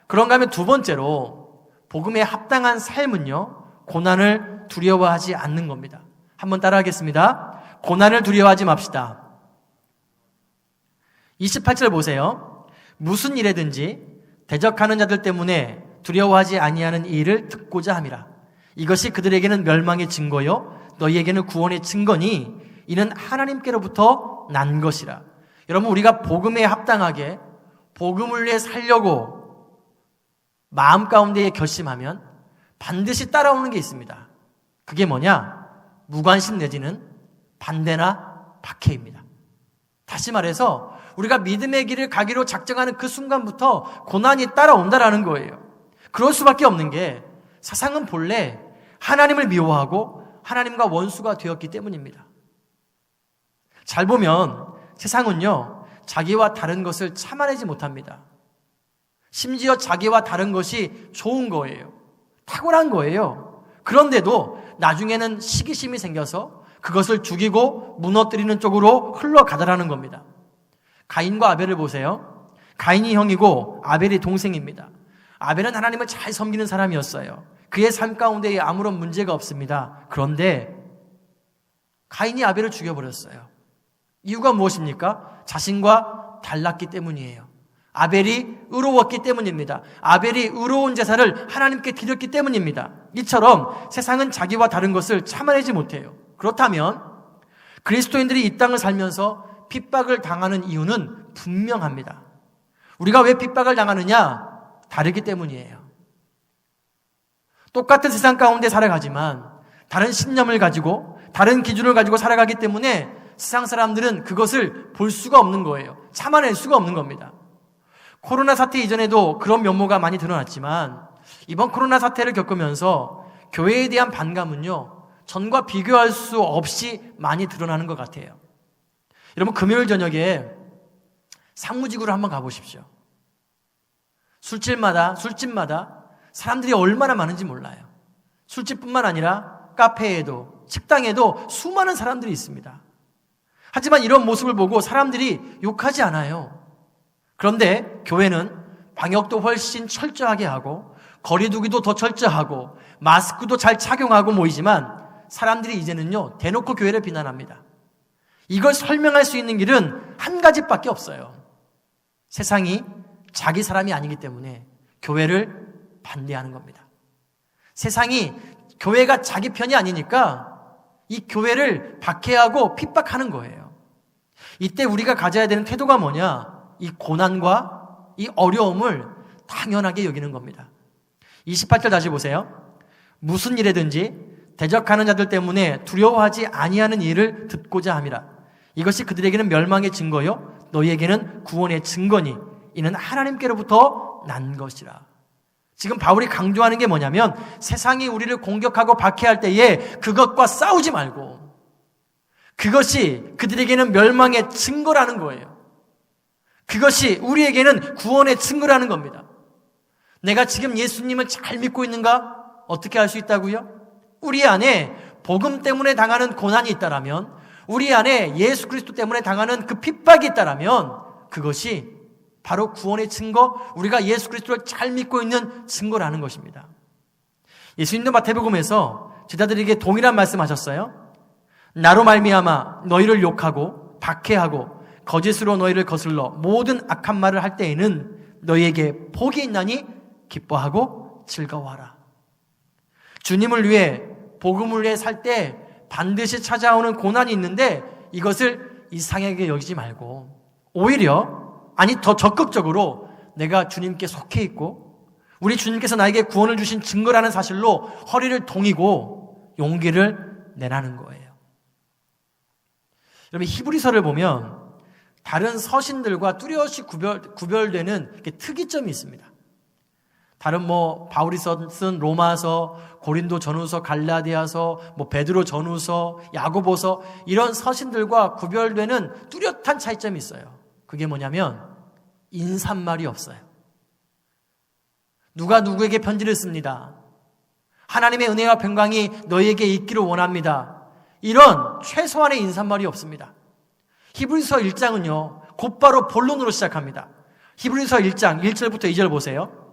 그런가 하면 두 번째로 복음에 합당한 삶은요, 고난을 두려워하지 않는 겁니다. 한번 따라하겠습니다. 고난을 두려워하지 맙시다. 28절 보세요. 무슨 일에든지 대적하는 자들 때문에 두려워하지 아니하는 이 일을 듣고자 함이라. 이것이 그들에게는 멸망의 증거요 너희에게는 구원의 증거니 이는 하나님께로부터 난 것이라. 여러분, 우리가 복음에 합당하게 복음을 위해 살려고 마음 가운데에 결심하면 반드시 따라오는 게 있습니다. 그게 뭐냐? 무관심 내지는 반대나 박해입니다. 다시 말해서 우리가 믿음의 길을 가기로 작정하는 그 순간부터 고난이 따라온다라는 거예요. 그럴 수밖에 없는 게 세상은 본래 하나님을 미워하고 하나님과 원수가 되었기 때문입니다. 잘 보면 세상은요, 자기와 다른 것을 참아내지 못합니다. 심지어 자기와 다른 것이 좋은 거예요. 탁월한 거예요. 그런데도 나중에는 시기심이 생겨서 그것을 죽이고 무너뜨리는 쪽으로 흘러가더라는 겁니다. 가인과 아벨을 보세요. 가인이 형이고 아벨이 동생입니다. 아벨은 하나님을 잘 섬기는 사람이었어요. 그의 삶 가운데에 아무런 문제가 없습니다. 그런데 가인이 아벨을 죽여버렸어요. 이유가 무엇입니까? 자신과 달랐기 때문이에요. 아벨이 의로웠기 때문입니다. 아벨이 의로운 제사를 하나님께 드렸기 때문입니다. 이처럼 세상은 자기와 다른 것을 참아내지 못해요. 그렇다면 그리스도인들이 이 땅을 살면서 핍박을 당하는 이유는 분명합니다. 우리가 왜 핍박을 당하느냐? 다르기 때문이에요. 똑같은 세상 가운데 살아가지만 다른 신념을 가지고 다른 기준을 가지고 살아가기 때문에 세상 사람들은 그것을 볼 수가 없는 거예요. 참아낼 수가 없는 겁니다. 코로나 사태 이전에도 그런 면모가 많이 드러났지만 이번 코로나 사태를 겪으면서 교회에 대한 반감은요, 전과 비교할 수 없이 많이 드러나는 것 같아요. 여러분, 금요일 저녁에 상무지구를 한번 가보십시오. 술집마다 사람들이 얼마나 많은지 몰라요. 술집뿐만 아니라 카페에도, 식당에도 수많은 사람들이 있습니다. 하지만 이런 모습을 보고 사람들이 욕하지 않아요. 그런데 교회는 방역도 훨씬 철저하게 하고 거리두기도 더 철저하고 마스크도 잘 착용하고 모이지만 사람들이 이제는요, 대놓고 교회를 비난합니다. 이걸 설명할 수 있는 길은 한 가지밖에 없어요. 세상이 자기 사람이 아니기 때문에 교회를 반대하는 겁니다. 세상이 교회가 자기 편이 아니니까 이 교회를 박해하고 핍박하는 거예요. 이때 우리가 가져야 되는 태도가 뭐냐? 이 고난과 이 어려움을 당연하게 여기는 겁니다. 28절 다시 보세요. 무슨 일에든지 대적하는 자들 때문에 두려워하지 아니하는 일을 듣고자 함이라. 이것이 그들에게는 멸망의 증거요 너희에게는 구원의 증거니 이는 하나님께로부터 난 것이라. 지금 바울이 강조하는 게 뭐냐면 세상이 우리를 공격하고 박해할 때에 그것과 싸우지 말고 그것이 그들에게는 멸망의 증거라는 거예요. 그것이 우리에게는 구원의 증거라는 겁니다. 내가 지금 예수님을 잘 믿고 있는가? 어떻게 알 수 있다고요? 우리 안에 복음 때문에 당하는 고난이 있다라면, 우리 안에 예수 그리스도 때문에 당하는 그 핍박이 있다라면 그것이 바로 구원의 증거, 우리가 예수 그리스도를 잘 믿고 있는 증거라는 것입니다. 예수님도 마태복음에서 제자들에게 동일한 말씀하셨어요. 나로 말미암아 너희를 욕하고 박해하고 거짓으로 너희를 거슬러 모든 악한 말을 할 때에는 너희에게 복이 있나니 기뻐하고 즐거워하라. 주님을 위해, 복음을 위해 살 때 반드시 찾아오는 고난이 있는데 이것을 이상하게 여기지 말고 오히려, 아니 더 적극적으로 내가 주님께 속해 있고 우리 주님께서 나에게 구원을 주신 증거라는 사실로 허리를 동이고 용기를 내라는 거예요. 여러분, 히브리서를 보면 다른 서신들과 뚜렷이 구별되는 특이점이 있습니다. 다른 바울이 쓴 로마서, 고린도 전후서, 갈라디아서, 베드로 전후서, 야고보서 이런 서신들과 구별되는 뚜렷한 차이점이 있어요. 그게 뭐냐면 인사말이 없어요. 누가 누구에게 편지를 씁니다. 하나님의 은혜와 평강이 너희에게 있기를 원합니다. 이런 최소한의 인사말이 없습니다. 히브리서 1장은요, 곧바로 본론으로 시작합니다. 히브리서 1장 1절부터 2절 보세요.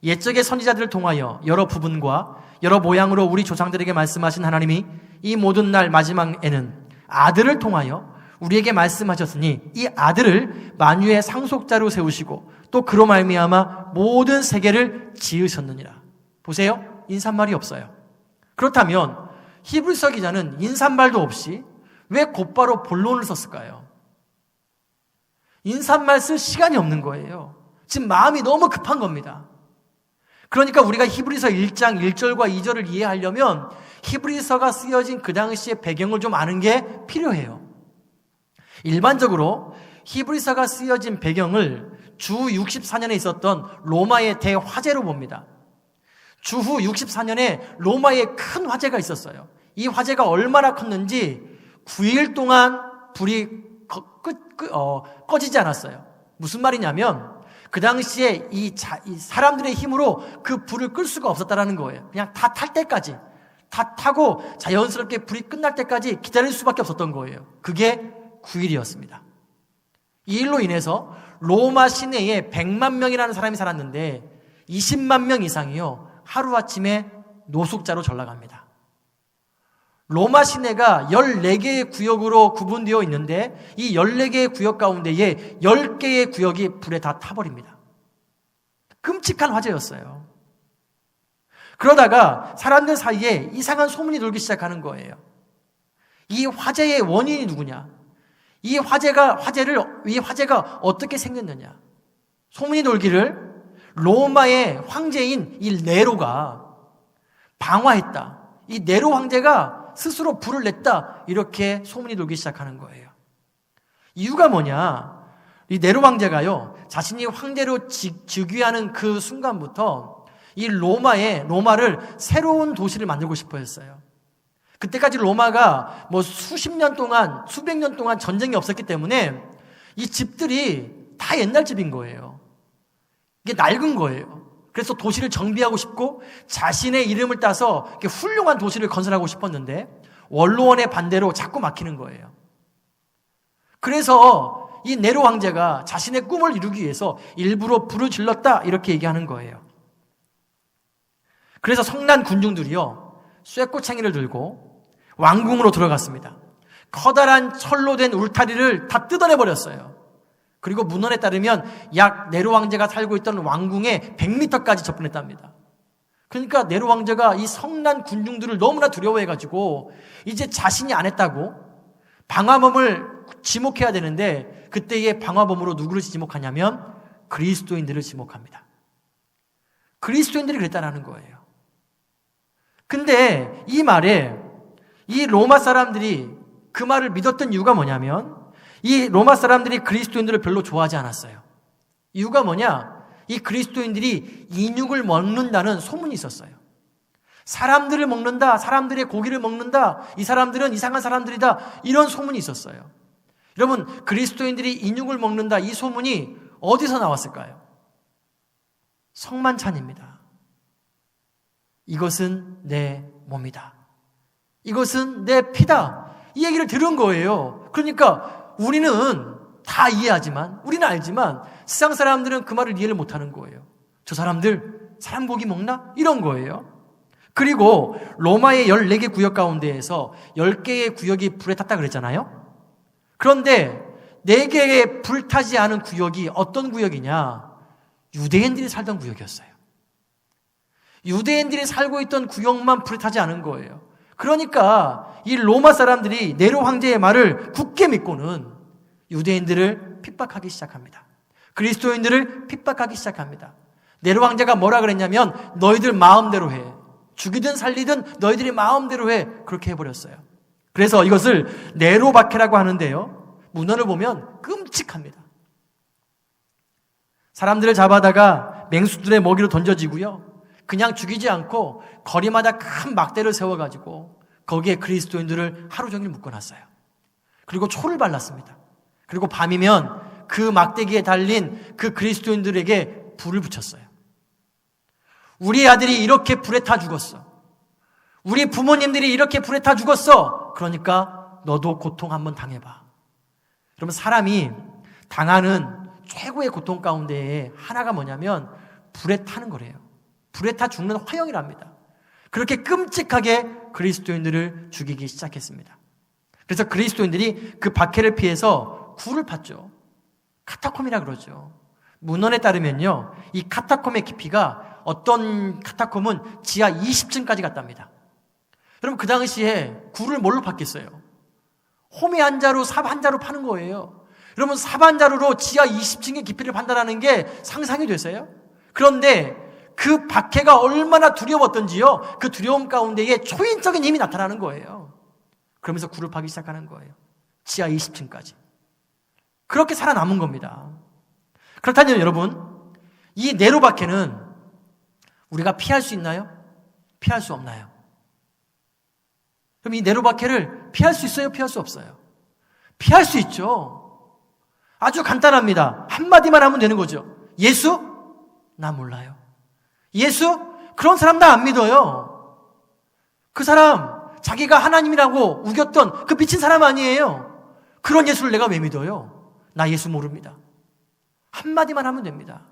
옛적의 선지자들을 통하여 여러 부분과 여러 모양으로 우리 조상들에게 말씀하신 하나님이 이 모든 날 마지막에는 아들을 통하여 우리에게 말씀하셨으니 이 아들을 만유의 상속자로 세우시고 또 그로 말미암아 모든 세계를 지으셨느니라. 보세요. 인사말이 없어요. 그렇다면 히브리서 기자는 인사말도 없이 왜 곧바로 본론을 썼을까요? 인사말 쓸 시간이 없는 거예요. 지금 마음이 너무 급한 겁니다. 그러니까 우리가 히브리서 1장 1절과 2절을 이해하려면 히브리서가 쓰여진 그 당시의 배경을 좀 아는 게 필요해요. 일반적으로 히브리서가 쓰여진 배경을 주후 64년에 있었던 로마의 대화재로 봅니다. 주후 64년에 로마에 큰 화재가 있었어요. 이 화재가 얼마나 컸는지 9일 동안 불이 꺼지지 않았어요. 무슨 말이냐면 그 당시에 이 사람들의 힘으로 그 불을 끌 수가 없었다라는 거예요. 그냥 다 탈 때까지, 다 타고 자연스럽게 불이 끝날 때까지 기다릴 수밖에 없었던 거예요. 그게 9일이었습니다. 이 일로 인해서 로마 시내에 100만 명이라는 사람이 살았는데 20만 명 이상이요, 하루아침에 노숙자로 전락합니다. 로마 시내가 14개의 구역으로 구분되어 있는데 이 14개의 구역 가운데에 10개의 구역이 불에 다 타버립니다. 끔찍한 화재였어요. 그러다가 사람들 사이에 이상한 소문이 돌기 시작하는 거예요. 이 화재의 원인이 누구냐? 이 화재가 어떻게 생겼느냐? 소문이 돌기를 로마의 황제인 이 네로가 방화했다. 이 네로 황제가 스스로 불을 냈다. 이렇게 소문이 돌기 시작하는 거예요. 이유가 뭐냐? 이 네로 황제가요, 자신이 황제로 즉위하는 그 순간부터 이 로마를 새로운 도시를 만들고 싶어 했어요. 그때까지 로마가 뭐 수십 년 동안, 수백 년 동안 전쟁이 없었기 때문에 이 집들이 다 옛날 집인 거예요. 이게 낡은 거예요. 그래서 도시를 정비하고 싶고 자신의 이름을 따서 이렇게 훌륭한 도시를 건설하고 싶었는데 원로원의 반대로 자꾸 막히는 거예요. 그래서 이 네로 황제가 자신의 꿈을 이루기 위해서 일부러 불을 질렀다 이렇게 얘기하는 거예요. 그래서 성난 군중들이요 쇠꼬챙이를 들고 왕궁으로 들어갔습니다. 커다란 철로 된 울타리를 다 뜯어내버렸어요. 그리고 문헌에 따르면 약 네로 황제가 살고 있던 왕궁에 100m까지 접근했답니다. 그러니까 네로 황제가 이 성난 군중들을 너무나 두려워해가지고 이제 자신이 안 했다고 방화범을 지목해야 되는데 그때의 방화범으로 누구를 지목하냐면 그리스도인들을 지목합니다. 그리스도인들이 그랬다라는 거예요. 근데 이 말에 이 로마 사람들이 그 말을 믿었던 이유가 뭐냐면 이 로마 사람들이 그리스도인들을 별로 좋아하지 않았어요. 이유가 뭐냐? 이 그리스도인들이 인육을 먹는다는 소문이 있었어요. 사람들을 먹는다, 사람들의 고기를 먹는다, 이 사람들은 이상한 사람들이다, 이런 소문이 있었어요. 여러분, 그리스도인들이 인육을 먹는다, 이 소문이 어디서 나왔을까요? 성만찬입니다. 이것은 내 몸이다. 이것은 내 피다. 이 얘기를 들은 거예요. 그러니까 우리는 다 이해하지만, 우리는 알지만 세상 사람들은 그 말을 이해를 못하는 거예요. 저 사람들 사람 고기 먹나? 이런 거예요. 그리고 로마의 14개 구역 가운데에서 10개의 구역이 불에 탔다 그랬잖아요. 그런데 4개의 불타지 않은 구역이 어떤 구역이냐? 유대인들이 살던 구역이었어요. 유대인들이 살고 있던 구역만 불에 타지 않은 거예요. 그러니까 이 로마 사람들이 네로 황제의 말을 굳게 믿고는 유대인들을 핍박하기 시작합니다. 그리스도인들을 핍박하기 시작합니다. 네로 황제가 뭐라 그랬냐면 너희들 마음대로 해. 죽이든 살리든 너희들이 마음대로 해. 그렇게 해버렸어요. 그래서 이것을 네로 박해라고 하는데요. 문헌을 보면 끔찍합니다. 사람들을 잡아다가 맹수들의 먹이로 던져지고요. 그냥 죽이지 않고 거리마다 큰 막대를 세워가지고 거기에 그리스도인들을 하루 종일 묶어놨어요. 그리고 초를 발랐습니다. 그리고 밤이면 그 막대기에 달린 그 그리스도인들에게 불을 붙였어요. 우리 아들이 이렇게 불에 타 죽었어. 우리 부모님들이 이렇게 불에 타 죽었어. 그러니까 너도 고통 한번 당해봐. 그러면 사람이 당하는 최고의 고통 가운데 하나가 뭐냐면 불에 타는 거래요. 불에 타 죽는 화형이랍니다. 그렇게 끔찍하게 그리스도인들을 죽이기 시작했습니다. 그래서 그리스도인들이 그 박해를 피해서 굴을 팠죠. 카타콤이라 그러죠. 문헌에 따르면요, 이 카타콤의 깊이가 어떤 카타콤은 지하 20층까지 갔답니다. 여러분, 그 당시에 굴을 뭘로 팠겠어요? 호미 한 자루, 삽 한 자루 파는 거예요. 여러분, 삽 한 자루로 지하 20층의 깊이를 판다는 게 상상이 되세요? 그런데 그 박해가 얼마나 두려웠던지요, 그 두려움 가운데에 초인적인 힘이 나타나는 거예요. 그러면서 굴을 파기 시작하는 거예요. 지하 20층까지. 그렇게 살아남은 겁니다. 그렇다면 여러분, 이 네로 박해는 우리가 피할 수 있나요? 피할 수 없나요? 그럼 이 네로 박해를 피할 수 있어요? 피할 수 없어요? 피할 수 있죠. 아주 간단합니다. 한마디만 하면 되는 거죠. 예수? 나 몰라요. 예수? 그런 사람 나 안 믿어요. 그 사람 자기가 하나님이라고 우겼던 그 미친 사람 아니에요. 그런 예수를 내가 왜 믿어요? 나 예수 모릅니다. 한마디만 하면 됩니다.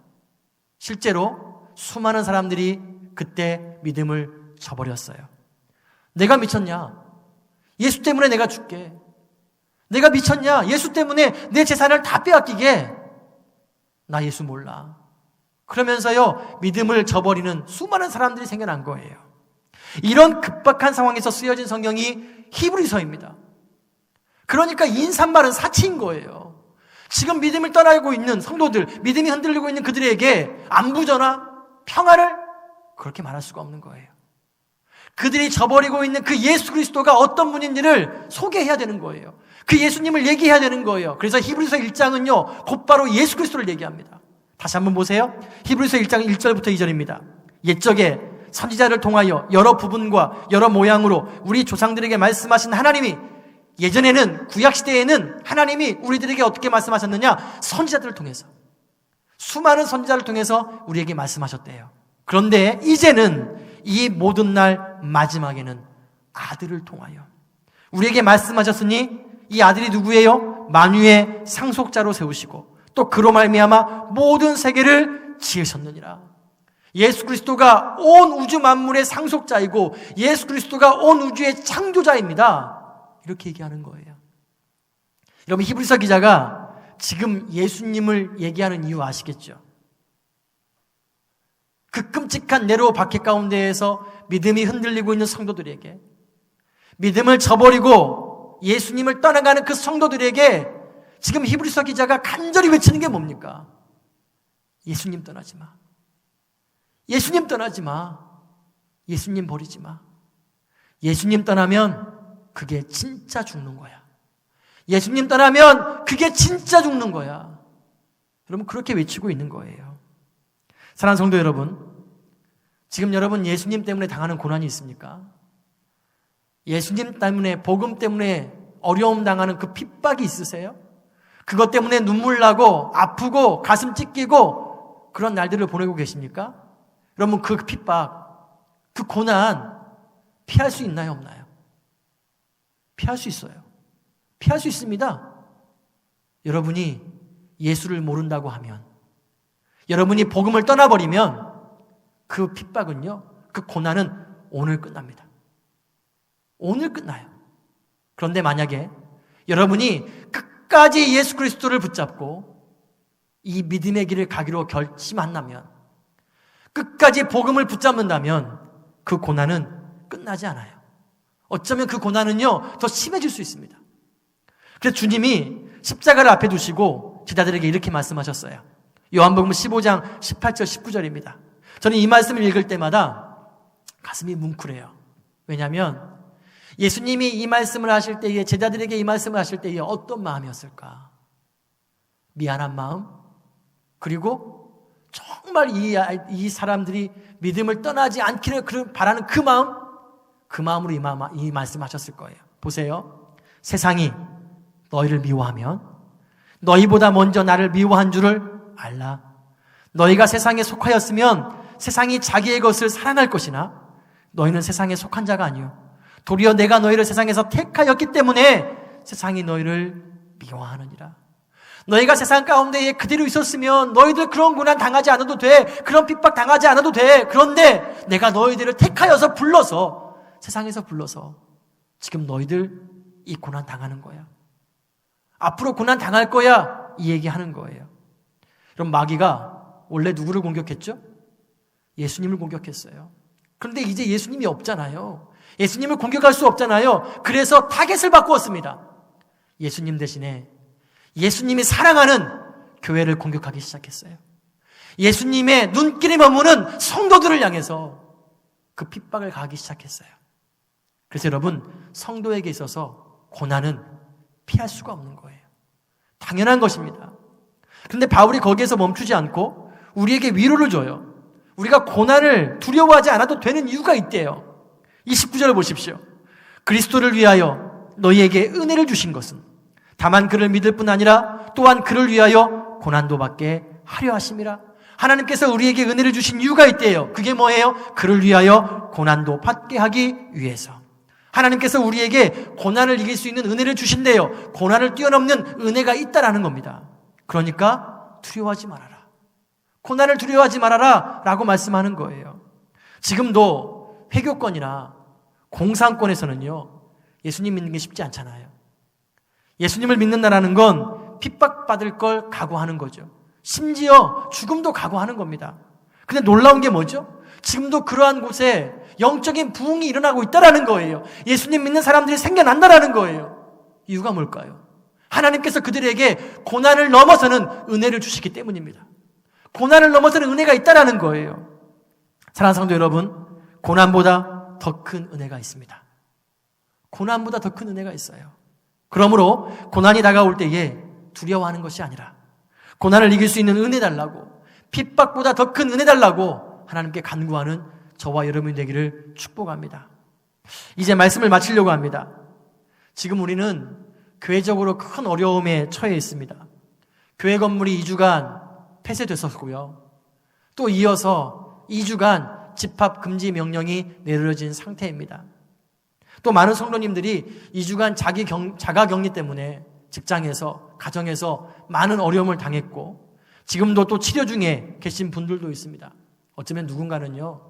실제로 수많은 사람들이 그때 믿음을 저버렸어요. 내가 미쳤냐? 예수 때문에 내가 죽게. 내가 미쳤냐? 예수 때문에 내 재산을 다 빼앗기게. 나 예수 몰라. 그러면서요, 믿음을 저버리는 수많은 사람들이 생겨난 거예요. 이런 급박한 상황에서 쓰여진 성경이 히브리서입니다. 그러니까 인사말은 사치인 거예요. 지금 믿음을 떠나고 있는 성도들, 믿음이 흔들리고 있는 그들에게 안부전화, 평화를 그렇게 말할 수가 없는 거예요. 그들이 저버리고 있는 그 예수 그리스도가 어떤 분인지를 소개해야 되는 거예요. 그 예수님을 얘기해야 되는 거예요. 그래서 히브리서 1장은요, 곧바로 예수 그리스도를 얘기합니다. 다시 한번 보세요. 히브리서 1장 1절부터 2절입니다. 옛적에 선지자를 통하여 여러 부분과 여러 모양으로 우리 조상들에게 말씀하신 하나님이 예전에는 구약시대에는 하나님이 우리들에게 어떻게 말씀하셨느냐? 선지자들을 통해서, 수많은 선지자를 통해서 우리에게 말씀하셨대요. 그런데 이제는 이 모든 날 마지막에는 아들을 통하여 우리에게 말씀하셨으니 이 아들이 누구예요? 만유의 상속자로 세우시고 또 그로 말미암아 모든 세계를 지으셨느니라. 예수 그리스도가 온 우주 만물의 상속자이고 예수 그리스도가 온 우주의 창조자입니다. 이렇게 얘기하는 거예요. 여러분, 히브리서 기자가 지금 예수님을 얘기하는 이유 아시겠죠? 그 끔찍한 네로 박해 가운데에서 믿음이 흔들리고 있는 성도들에게, 믿음을 저버리고 예수님을 떠나가는 그 성도들에게 지금 히브리서 기자가 간절히 외치는 게 뭡니까? 예수님 떠나지 마. 예수님 떠나지 마. 예수님 버리지 마. 예수님 떠나면 그게 진짜 죽는 거야. 예수님 떠나면 그게 진짜 죽는 거야. 여러분, 그렇게 외치고 있는 거예요. 사랑하는 성도 여러분, 지금 여러분 예수님 때문에 당하는 고난이 있습니까? 예수님 때문에, 복음 때문에 어려움 당하는 그 핍박이 있으세요? 그것 때문에 눈물 나고 아프고 가슴 찢기고 그런 날들을 보내고 계십니까? 여러분, 그 핍박, 그 고난 피할 수 있나요, 없나요? 피할 수 있어요. 피할 수 있습니다. 여러분이 예수를 모른다고 하면, 여러분이 복음을 떠나버리면 그 핍박은요, 그 고난은 오늘 끝납니다. 오늘 끝나요. 그런데 만약에 여러분이 끝까지 예수 그리스도를 붙잡고 이 믿음의 길을 가기로 결심한다면, 끝까지 복음을 붙잡는다면 그 고난은 끝나지 않아요. 어쩌면 그 고난은요, 더 심해질 수 있습니다. 그래서 주님이 십자가를 앞에 두시고 제자들에게 이렇게 말씀하셨어요. 요한복음 15장 18절 19절입니다. 저는 이 말씀을 읽을 때마다 가슴이 뭉클해요. 왜냐하면 예수님이 이 말씀을 하실 때에, 제자들에게 이 말씀을 하실 때에 어떤 마음이었을까? 미안한 마음, 그리고 정말 이 사람들이 믿음을 떠나지 않기를 바라는 그 마음으로 이 말씀하셨을 거예요. 보세요. 세상이 너희를 미워하면 너희보다 먼저 나를 미워한 줄을 알라. 너희가 세상에 속하였으면 세상이 자기의 것을 사랑할 것이나 너희는 세상에 속한 자가 아니요 도리어 내가 너희를 세상에서 택하였기 때문에 세상이 너희를 미워하느니라. 너희가 세상 가운데에 그대로 있었으면 너희들 그런 고난 당하지 않아도 돼. 그런 핍박 당하지 않아도 돼. 그런데 내가 너희들을 택하여서 불러서, 세상에서 불러서 지금 너희들 이 고난 당하는 거야. 앞으로 고난 당할 거야. 이 얘기하는 거예요. 그럼 마귀가 원래 누구를 공격했죠? 예수님을 공격했어요. 그런데 이제 예수님이 없잖아요. 예수님을 공격할 수 없잖아요. 그래서 타겟을 바꾸었습니다. 예수님 대신에 예수님이 사랑하는 교회를 공격하기 시작했어요. 예수님의 눈길이 머무는 성도들을 향해서 그 핍박을 가하기 시작했어요. 그래서 여러분, 성도에게 있어서 고난은 피할 수가 없는 거예요. 당연한 것입니다. 그런데 바울이 거기에서 멈추지 않고 우리에게 위로를 줘요. 우리가 고난을 두려워하지 않아도 되는 이유가 있대요. 29절을 보십시오. 그리스도를 위하여 너희에게 은혜를 주신 것은 다만 그를 믿을 뿐 아니라 또한 그를 위하여 고난도 받게 하려 하심이라. 하나님께서 우리에게 은혜를 주신 이유가 있대요. 그게 뭐예요? 그를 위하여 고난도 받게 하기 위해서. 하나님께서 우리에게 고난을 이길 수 있는 은혜를 주신대요. 고난을 뛰어넘는 은혜가 있다라는 겁니다. 그러니까 두려워하지 말아라. 고난을 두려워하지 말아라 라고 말씀하는 거예요. 지금도 회교권이나 공산권에서는요, 예수님 믿는 게 쉽지 않잖아요. 예수님을 믿는다라는 건 핍박받을 걸 각오하는 거죠. 심지어 죽음도 각오하는 겁니다. 근데 놀라운 게 뭐죠? 지금도 그러한 곳에 영적인 부흥이 일어나고 있다라는 거예요. 예수님 믿는 사람들이 생겨난다라는 거예요. 이유가 뭘까요? 하나님께서 그들에게 고난을 넘어서는 은혜를 주시기 때문입니다. 고난을 넘어서는 은혜가 있다라는 거예요. 사랑하는 성도 여러분, 고난보다 더 큰 은혜가 있습니다. 고난보다 더 큰 은혜가 있어요. 그러므로 고난이 다가올 때에 두려워하는 것이 아니라 고난을 이길 수 있는 은혜 달라고, 핍박보다 더 큰 은혜 달라고 하나님께 간구하는 저와 여러분이 되기를 축복합니다. 이제 말씀을 마치려고 합니다. 지금 우리는 교회적으로 큰 어려움에 처해 있습니다. 교회 건물이 2주간 폐쇄됐었고요. 또 이어서 2주간 집합 금지 명령이 내려진 상태입니다. 또 많은 성도님들이 2주간 자가격리 때문에 직장에서, 가정에서 많은 어려움을 당했고 지금도 또 치료 중에 계신 분들도 있습니다. 어쩌면 누군가는요,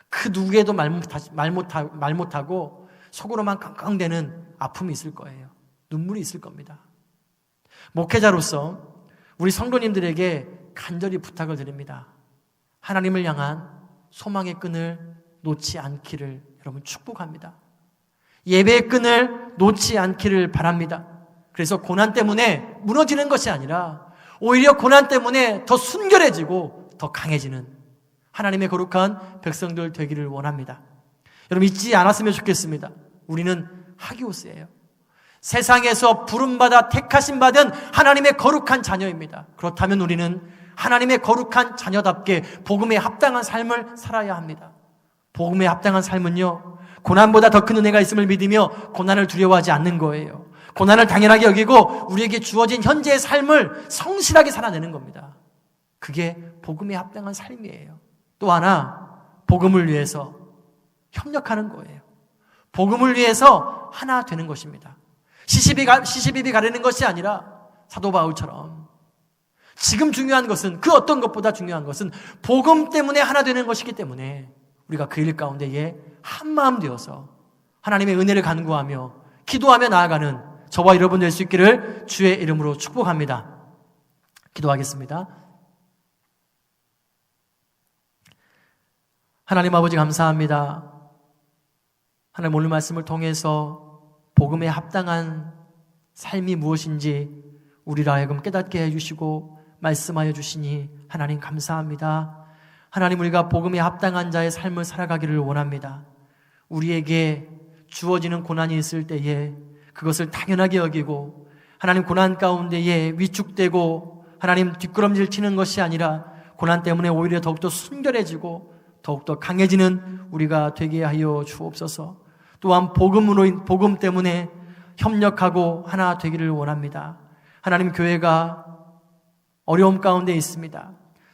그 누구에도 말 못하고 속으로만 끙끙대는 아픔이 있을 거예요. 눈물이 있을 겁니다. 목회자로서 우리 성도님들에게 간절히 부탁을 드립니다. 하나님을 향한 소망의 끈을 놓지 않기를 여러분 축복합니다. 예배의 끈을 놓지 않기를 바랍니다. 그래서 고난 때문에 무너지는 것이 아니라 오히려 고난 때문에 더 순결해지고 더 강해지는 하나님의 거룩한 백성들 되기를 원합니다. 여러분 잊지 않았으면 좋겠습니다. 우리는 하기오스예요. 세상에서 부름받아 택하심 받은 하나님의 거룩한 자녀입니다. 그렇다면 우리는 하나님의 거룩한 자녀답게 복음에 합당한 삶을 살아야 합니다. 복음에 합당한 삶은요, 고난보다 더 큰 은혜가 있음을 믿으며 고난을 두려워하지 않는 거예요. 고난을 당연하게 여기고 우리에게 주어진 현재의 삶을 성실하게 살아내는 겁니다. 그게 복음에 합당한 삶이에요. 또 하나, 복음을 위해서 협력하는 거예요. 복음을 위해서 하나 되는 것입니다. 시시비비 가리는 것이 아니라 사도 바울처럼 지금 중요한 것은, 그 어떤 것보다 중요한 것은 복음 때문에 하나 되는 것이기 때문에 우리가 그 일 가운데에 한마음 되어서 하나님의 은혜를 간구하며 기도하며 나아가는 저와 여러분 될 수 있기를 주의 이름으로 축복합니다. 기도하겠습니다. 하나님 아버지 감사합니다. 하나님 오늘 말씀을 통해서 복음에 합당한 삶이 무엇인지 우리를 하여금 깨닫게 해주시고 말씀하여 주시니 하나님 감사합니다. 하나님 우리가 복음에 합당한 자의 삶을 살아가기를 원합니다. 우리에게 주어지는 고난이 있을 때에 그것을 당연하게 여기고 하나님 고난 가운데에 위축되고 하나님 뒷걸음질 치는 것이 아니라 고난 때문에 오히려 더욱더 순결해지고 더욱더 강해지는 우리가 되게 하여 주옵소서. 또한 복음 때문에 협력하고 하나 되기를 원합니다. 하나님 교회가 어려움 가운데 있습니다.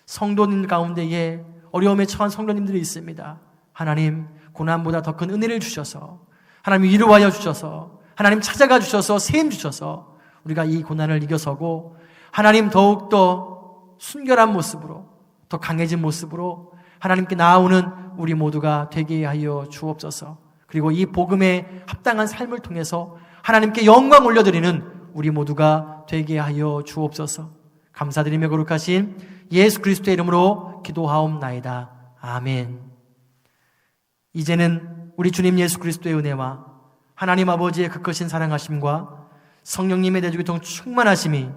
성도님 가운데에 어려움에 처한 성도님들이 있습니다. 하나님 고난보다 더 큰 은혜를 주셔서 하나님 위로하여 주셔서 하나님 찾아가 주셔서 세임 주셔서 우리가 이 고난을 이겨서고 하나님 더욱더 순결한 모습으로 더 강해진 모습으로 하나님께 나아오는 우리 모두가 되게 하여 주옵소서. 그리고 이 복음에 합당한 삶을 통해서 하나님께 영광 올려드리는 우리 모두가 되게 하여 주옵소서. 감사드리며 거룩하신 예수 그리스도의 이름으로 기도하옵나이다. 아멘. 이제는 우리 주님 예수 그리스도의 은혜와 하나님 아버지의 그 크신 사랑하심과 성령님의 대주기통 충만하심이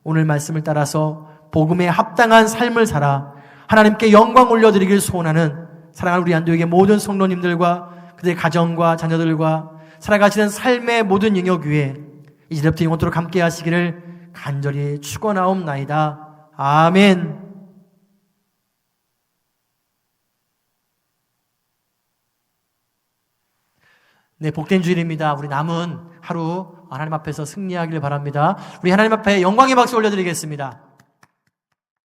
오늘 말씀을 따라서 복음에 합당한 삶을 살아 하나님께 영광 올려드리길 소원하는 사랑하는 우리 안도에게 모든 성도님들과 그들의 가정과 자녀들과 살아가시는 삶의 모든 영역 위에 이제부터 영원토록 함께 하시기를 간절히 축원하옵나이다. 아멘. 네, 복된 주일입니다. 우리 남은 하루 하나님 앞에서 승리하기를 바랍니다. 우리 하나님 앞에 영광의 박수 올려드리겠습니다.